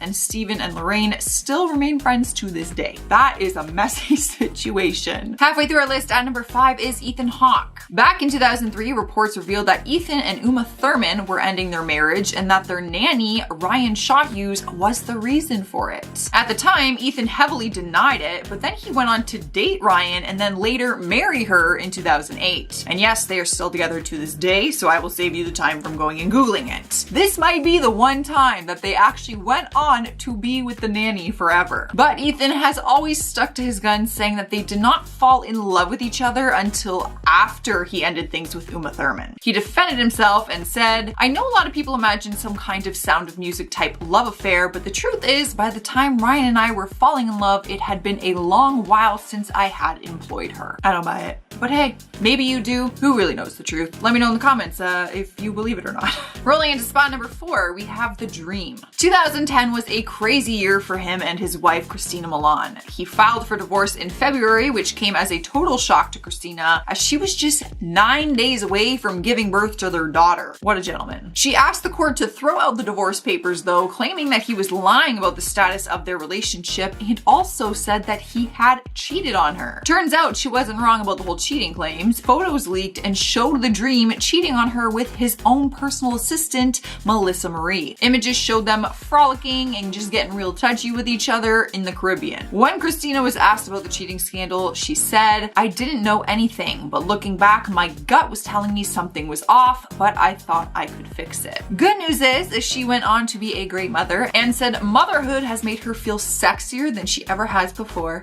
Speaker 3: and Stephen and Lorraine still remain friends to this day. That is a messy situation. Halfway through our list at number 5 is Ethan Hawke. Back in 2003, reports revealed that Ethan and Uma Thurman were ending their marriage and that their nanny, Ryan Shot Hughes, was the reason for it. At the time, Ethan Ethan heavily denied it, but then he went on to date Ryan and then later marry her in 2008. And yes, they are still together to this day, so I will save you the time from going and Googling it. This might be the one time that they actually went on to be with the nanny forever. But Ethan has always stuck to his guns, saying that they did not fall in love with each other until after he ended things with Uma Thurman. He defended himself and said, "I know a lot of people imagine some kind of Sound of Music type love affair, but the truth is, by the time Ryan and I were falling in love, it had been a long while since I had employed her." I don't buy it. But hey, maybe you do. Who really knows the truth? Let me know in the comments if you believe it or not. Rolling into spot number 4, we have The Dream. 2010 was a crazy year for him and his wife, Christina Milan. He filed for divorce in February, which came as a total shock to Christina, as she was just 9 days away from giving birth to their daughter. What a gentleman. She asked the court to throw out the divorce papers though, claiming that he was lying about the status of their relationship and also said that he had cheated on her. Turns out she wasn't wrong about the whole cheating claims. Photos leaked and showed The Dream cheating on her with his own personal assistant, Melissa Marie. Images showed them frolicking and just getting real touchy with each other in the Caribbean. When Christina was asked about the cheating scandal, she said, "I didn't know anything, but looking back, my gut was telling me something was off, but I thought I could fix it." Good news is she went on to be a great mother and said motherhood has made her feel sexier than she ever has before.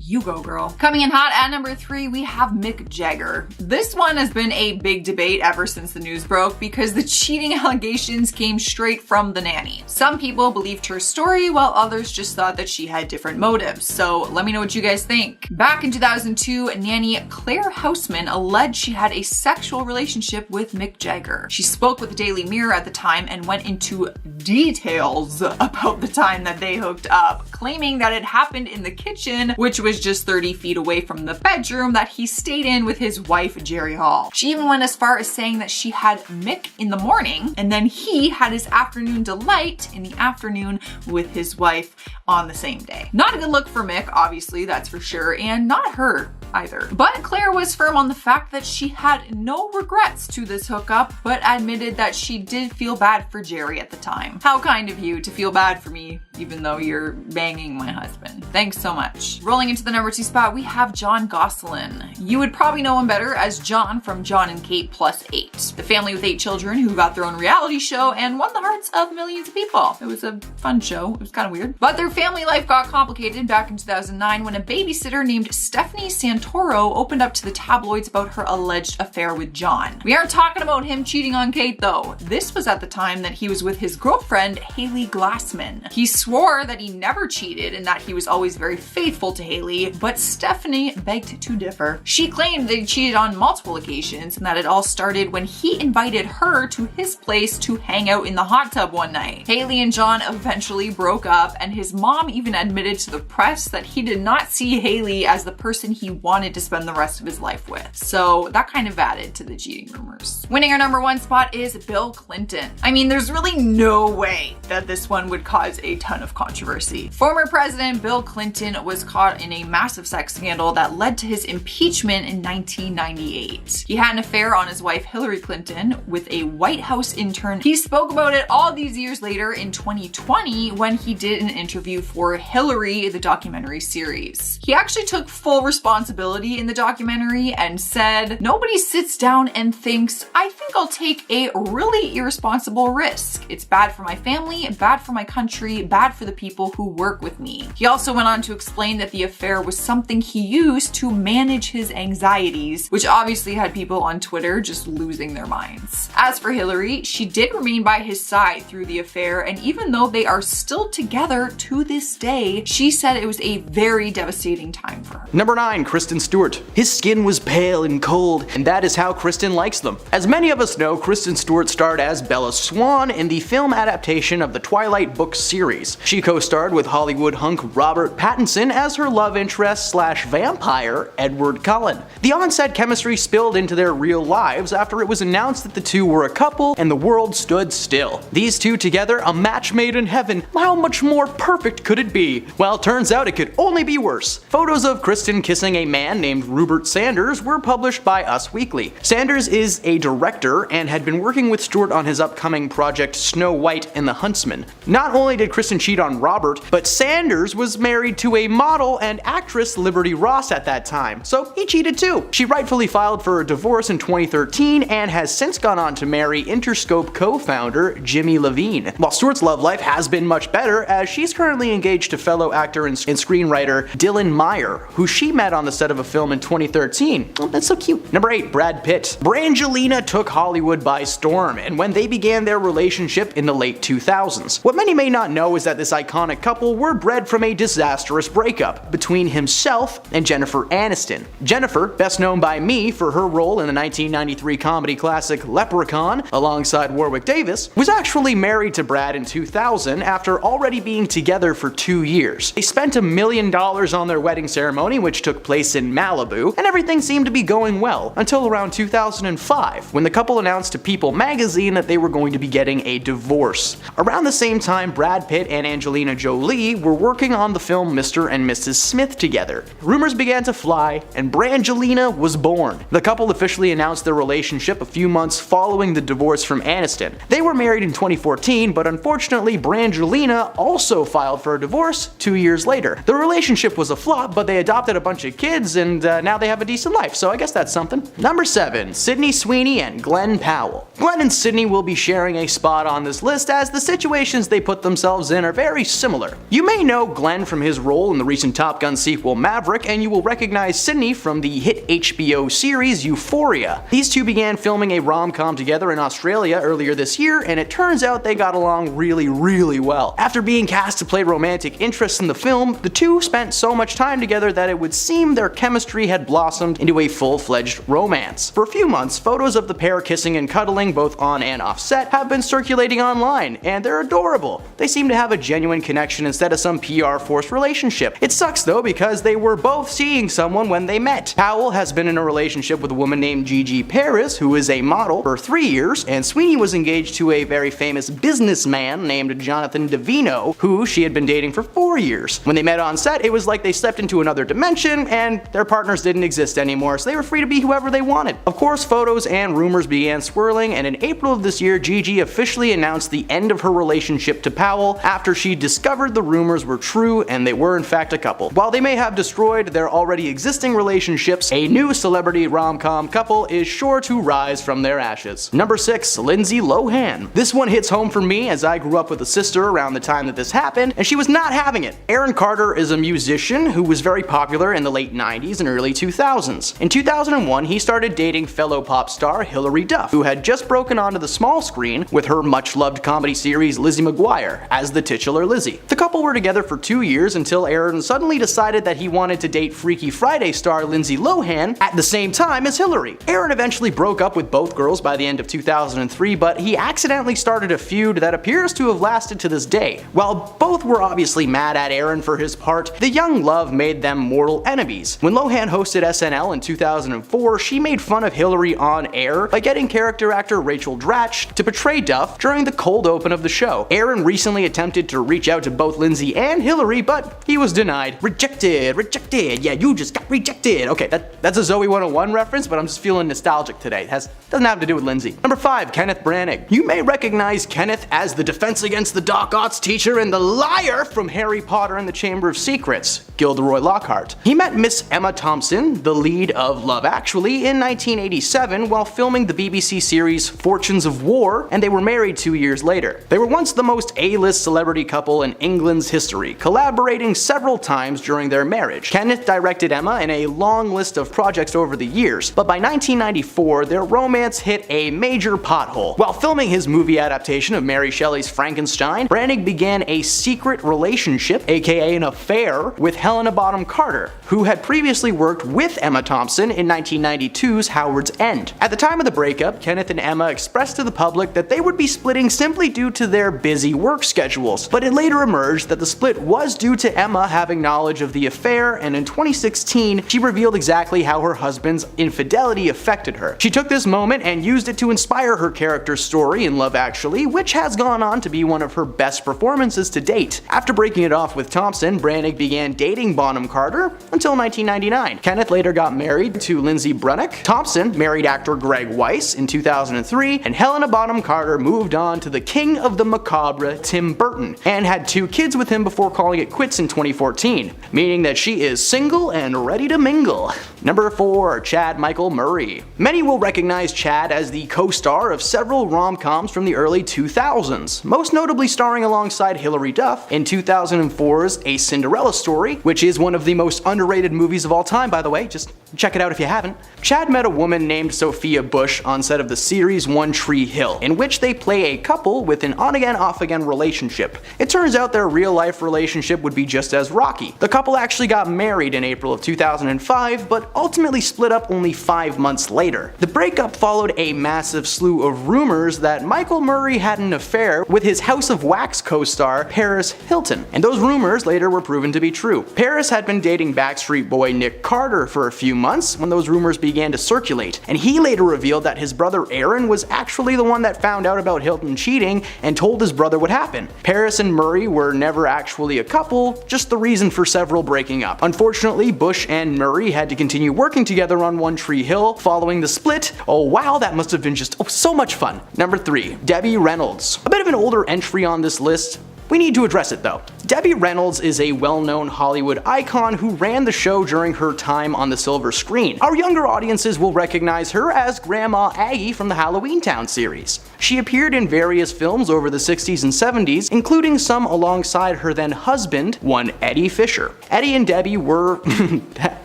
Speaker 3: You go, girl. Coming in hot at number 3, we have Mick Jagger. This one has been a big debate ever since the news broke because the cheating allegations came straight from the nanny. Some people believed her story while others just thought that she had different motives. So let me know what you guys think. Back in 2002, nanny Claire Houseman alleged she had a sexual relationship with Mick Jagger. She spoke with the Daily Mirror at the time and went into details about the time that they hooked up, claiming that it happened in the kitchen, which was just 30 feet away from the bedroom that he stayed in with his wife, Jerry Hall. She even went as far as saying that she had Mick in the morning and then he had his afternoon delight in the afternoon with his wife on the same day. Not a good look for Mick, obviously, that's for sure, and not her either. But Claire was firm on the fact that she had no regrets to this hookup, but admitted that she did feel bad for Jerry at the time. How kind of you to feel bad for me, even though you're banging my husband. Thanks so much. Rolling into the number 2 spot, we have John Gosselin. You would probably know him better as John from John and Kate +8, the family with 8 children who got their own reality show and won the hearts of millions of people. It was a fun show. It was kind of weird. But their family life got complicated back in 2009 when a babysitter named Stephanie Santoro opened up to the tabloids about her alleged affair with John. We aren't talking about him cheating on Kate though. This was at the time that he was with his girlfriend, Haley Glassman. He swore that he never cheated and that he was always very faithful to Haley, but Stephanie begged to differ. She claimed that he cheated on multiple occasions and that it all started when he invited her to his place to hang out in the hot tub one night. Haley and John eventually broke up, and his mom even admitted to the press that he did not see Haley as the person he wanted to spend the rest of his life with. So that kind of added to the cheating rumors. Winning our number 1 spot is Bill Clinton. I mean, there's really no way that this one would cause a ton of controversy. Former President Bill Clinton was caught in a massive sex scandal that led to his impeachment in 1998. He had an affair on his wife Hillary Clinton with a White House intern. He spoke about it all these years later in 2020 when he did an interview for Hillary, the documentary series. He actually took full responsibility in the documentary and said, "Nobody sits down and thinks, I think I'll take a really irresponsible risk. It's bad for my family, bad for my country, bad for the people who work with me." He also went on to explain that the affair was something he used to manage his anxieties, which obviously had people on Twitter just losing their minds. As for Hillary, she did remain by his side through the affair, and even though they are still together to this day, she said it was a very devastating time for her.
Speaker 4: Number 9, Kristen Stewart. His skin was pale and cold, and that is how Kristen likes them. As many of us know, Kristen Stewart starred as Bella Swan in the film adaptation of the Twilight book series. She co-starred with Hollywood hunk Robert Pattinson as her love interest slash vampire Edward Cullen. The on-set chemistry spilled into their real lives after it was announced that the two were a couple and the world stood still. These two together, a match made in heaven. How much more perfect could it be? Well, turns out it could only be worse. Photos of Kristen kissing a man named Rupert Sanders were published by Us Weekly. Sanders is a director and had been working with Stewart on his upcoming project Snow White and the Huntsman. Not only did Kristen cheat on Robert, but Sanders was married to a model and actress Liberty Ross at that time, so he cheated too. She rightfully filed for a divorce in 2013 and has since gone on to marry Interscope co-founder Jimmy Levine. While Stewart's love life has been much better, as she's currently engaged to fellow actor and screenwriter Dylan Meyer, who she met on the set of a film in 2013. Oh, that's so cute. Number 8. Brad Pitt. Brangelina took Hollywood by storm, and when they began their relationship in the late 2000s. What many may not know is that this iconic couple were bred from a disastrous breakup between himself and Jennifer Aniston. Jennifer, best known by me for her role in the 1993 comedy classic Leprechaun alongside Warwick Davis, was actually married to Brad in 2000 after already being together for 2 years. They spent $1 million on their wedding ceremony, which took place in Malibu, and everything seemed to be going well until around 2005, when the couple announced to People magazine that they were going to be getting a divorce. Around the same time, Brad Pitt and Angelina Jolie were working on the film Mr. and Mrs. Smith together. Rumors began to fly, and Brangelina was born. The couple officially announced their relationship a few months following the divorce from Aniston. They were married in 2014, but unfortunately Brangelina also filed for a divorce 2 years later. The relationship was a flop, but they adopted a bunch of kids, and now they have a decent life, so I guess that's something. Number 7. Sydney Sweeney and Glenn Powell. Glenn and Sydney will be sharing a spot on this list as the situations they put themselves in are very similar. You may know Glenn from his role in the recent Top Gun sequel Maverick, and you will recognize Sydney from the hit HBO series Euphoria. These two began filming a rom-com together in Australia earlier this year, and it turns out they got along really well. After being cast to play romantic interests in the film, the two spent so much time together that it would seem their chemistry had blossomed into a full-fledged romance. For a few months, photos of the pair kissing and cuddling both on and off set have been circulating online, and they're adorable. They seem to have a genuine connection instead of some PR forced relationship. It sucks though because they were both seeing someone when they met. Powell has been in a relationship with a woman named Gigi Paris, who is a model, for 3 years, and Sweeney was engaged to a very famous businessman named Jonathan Davino, who she had been dating for 4 years. When they met on set, it was like they stepped into another dimension and their partners didn't exist anymore, so they were free to be whoever they wanted. Of course, photos and rumors began swirling, and in April of this year, Gigi officially announced the end of her relationship to Powell after she discovered the rumors were true and they were in fact a couple. While they may have destroyed their already existing relationships, a new celebrity rom-com couple is sure to rise from their ashes. Number 6. Lindsay Lohan. This one hits home for me as I grew up with a sister around the time that this happened, and she was not having it. Aaron Carter is a musician who was very popular in the late 90s and early 2000s. In 2001, he started dating fellow pop star Hilary Duff, who had just broken onto the small screen with her much-loved comedy series Lizzie McGuire as the titular Lizzie. The couple were together for 2 years until Aaron suddenly decided that he wanted to date Freaky Friday star Lindsay Lohan at the same time as Hilary. Aaron eventually broke up with both girls by the end of 2003, but he accidentally started a feud that appears to have lasted to this day. While both were obviously mad at Aaron for his part, the young love made them mortal enemies. When Lohan hosted SNL in 2004, she made fun of Hilary on air by getting character actor Rachel Dratch to portray Duff during the cold open of the show. Aaron recently attempted to reach out to both Lindsay and Hilary, but he was denied. Rejected, yeah, you just got rejected. Okay, that's a Zoe 101 reference, but I'm just feeling nostalgic today. It doesn't have to do with Lindsay. Number 5. Kenneth Branagh. You may recognize Kenneth as the defense against the Doc Otts teacher and the liar from Harry Potter and the Chamber of Secrets, Gilderoy Lockhart. He met Miss Emma Thompson, the lead of Love Actually, in 1987 while filming the BBC series Fortunes of War, and they were married 2 years later. They were once the most A-list celebrity couple in England's history, collaborating several times during their marriage. Kenneth directed Emma in a long list of projects over the years, but by 1994, their romance hit a major pothole. While filming his movie adaptation of Mary Shelley's Frankenstein, Branagh began a secret relationship, aka an affair, with Helena Bonham Carter, who had previously worked with Emma Thompson in 1992's Howard's End. At the time of the breakup, Kenneth and Emma expressed to the public that they would be splitting simply due to their busy work schedules, but it later emerged that the split was due to Emma having knowledge of of the affair, and in 2016, she revealed exactly how her husband's infidelity affected her. She took this moment and used it to inspire her character's story in Love Actually, which has gone on to be one of her best performances to date. After breaking it off with Thompson, Branagh began dating Bonham Carter until 1999. Kenneth later got married to Lindsay Brunick. Thompson married actor Greg Weiss in 2003, and Helena Bonham Carter moved on to the king of the macabre, Tim Burton, and had 2 kids with him before calling it quits in 2014, meaning that she is single and ready to mingle. Number 4. Chad Michael Murray. Many will recognize Chad as the co-star of several rom-coms from the early 2000s, most notably starring alongside Hilary Duff in 2004's A Cinderella Story, which is one of the most underrated movies of all time, by the way, just check it out if you haven't. Chad met a woman named Sophia Bush on set of the series One Tree Hill, in which they play a couple with an on-again, off-again relationship. It turns out their real-life relationship would be just as rocky. The couple actually got married in April of 2005, but ultimately split up only 5 months later. The breakup followed a massive slew of rumors that Michael Murray had an affair with his House of Wax co-star Paris Hilton, and those rumors later were proven to be true. Paris had been dating Backstreet Boy Nick Carter for a few months when those rumors began to circulate, and he later revealed that his brother Aaron was actually the one that found out about Hilton cheating and told his brother what happened. Paris and Murray were never actually a couple, just the reason for several breaking up. Unfortunately, Bush and Murray had to continue working together on One Tree Hill following the split. Oh wow, that must have been just so much fun. Number 3. Debbie Reynolds. A bit of an older entry on this list. We need to address it though. Debbie Reynolds is a well-known Hollywood icon who ran the show during her time on the silver screen. Our younger audiences will recognize her as Grandma Aggie from the Halloween Town series. She appeared in various films over the 60s and 70s, including some alongside her then husband, one Eddie Fisher. Eddie and Debbie were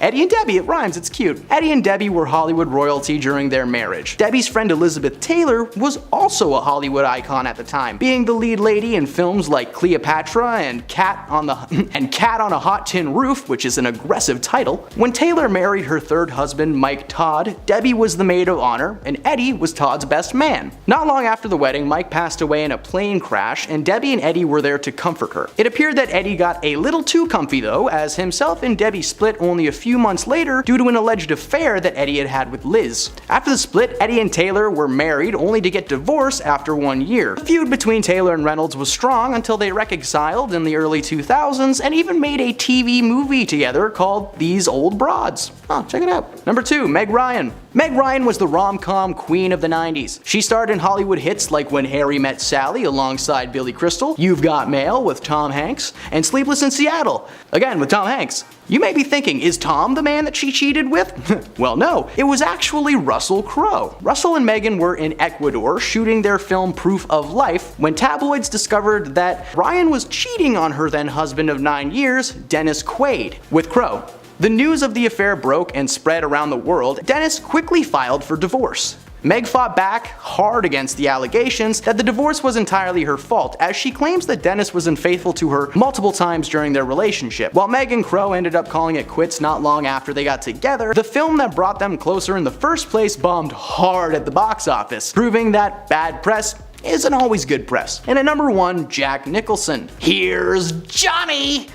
Speaker 4: Eddie and Debbie, it rhymes, it's cute. Eddie and Debbie were Hollywood royalty during their marriage. Debbie's friend Elizabeth Taylor was also a Hollywood icon at the time, being the lead lady in films like Cleopatra and Cat on a Hot Tin Roof, which is an aggressive title. When Taylor married her third husband, Mike Todd, Debbie was the maid of honor, and Eddie was Todd's best man. Not long after the wedding, Mike passed away in a plane crash, and Debbie and Eddie were there to comfort her. It appeared that Eddie got a little too comfy though, as himself and Debbie split only a few months later due to an alleged affair that Eddie had had with Liz. After the split, Eddie and Taylor were married only to get divorced after 1 year. The feud between Taylor and Reynolds was strong until they reconciled in the early 2000s and even made a TV movie together called These Old Broads. Oh, check it out. Number 2, Meg Ryan. Meg Ryan was the rom-com queen of the 90s. She starred in Hollywood hits like When Harry Met Sally alongside Billy Crystal, You've Got Mail with Tom Hanks, and Sleepless in Seattle, again with Tom Hanks. You may be thinking, is Tom the man that she cheated with? Well, no, it was actually Russell Crowe. Russell and Megan were in Ecuador shooting their film Proof of Life when tabloids discovered that Ryan was cheating on her then husband of 9 years, Dennis Quaid, with Crowe. The news of the affair broke and spread around the world. Dennis quickly filed for divorce. Meg fought back hard against the allegations that the divorce was entirely her fault, as she claims that Dennis was unfaithful to her multiple times during their relationship. While Meg and Crowe ended up calling it quits not long after they got together, the film that brought them closer in the first place bombed hard at the box office, proving that bad press isn't always good press. And at number 1, Jack Nicholson. Here's Johnny!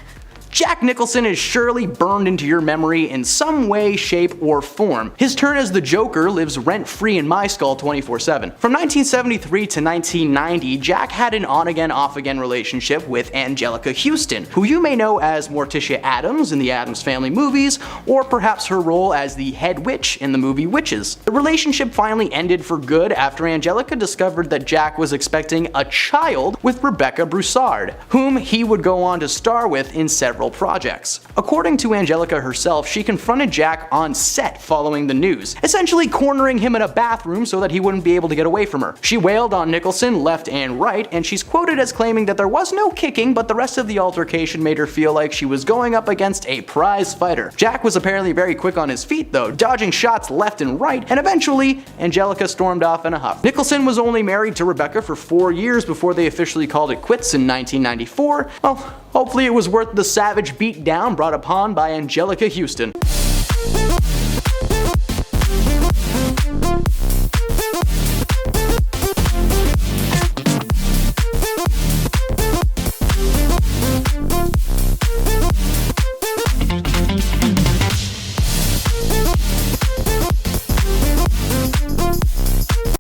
Speaker 4: Jack Nicholson is surely burned into your memory in some way, shape, or form. His turn as the Joker lives rent-free in my skull 24/7. From 1973 to 1990, Jack had an on-again, off-again relationship with Angelica Houston, who you may know as Morticia Addams in the Addams Family movies, or perhaps her role as the head witch in the movie Witches. The relationship finally ended for good after Angelica discovered that Jack was expecting a child with Rebecca Broussard, whom he would go on to star with in several projects. According to Angelica herself, she confronted Jack on set following the news, essentially cornering him in a bathroom so that he wouldn't be able to get away from her. She wailed on Nicholson left and right, and she's quoted as claiming that there was no kicking, but the rest of the altercation made her feel like she was going up against a prize fighter. Jack was apparently very quick on his feet though, dodging shots left and right, and eventually Angelica stormed off in a huff. Nicholson was only married to Rebecca for 4 years before they officially called it quits in 1994. Well, hopefully it was worth the savage beatdown brought upon by Angelica Houston.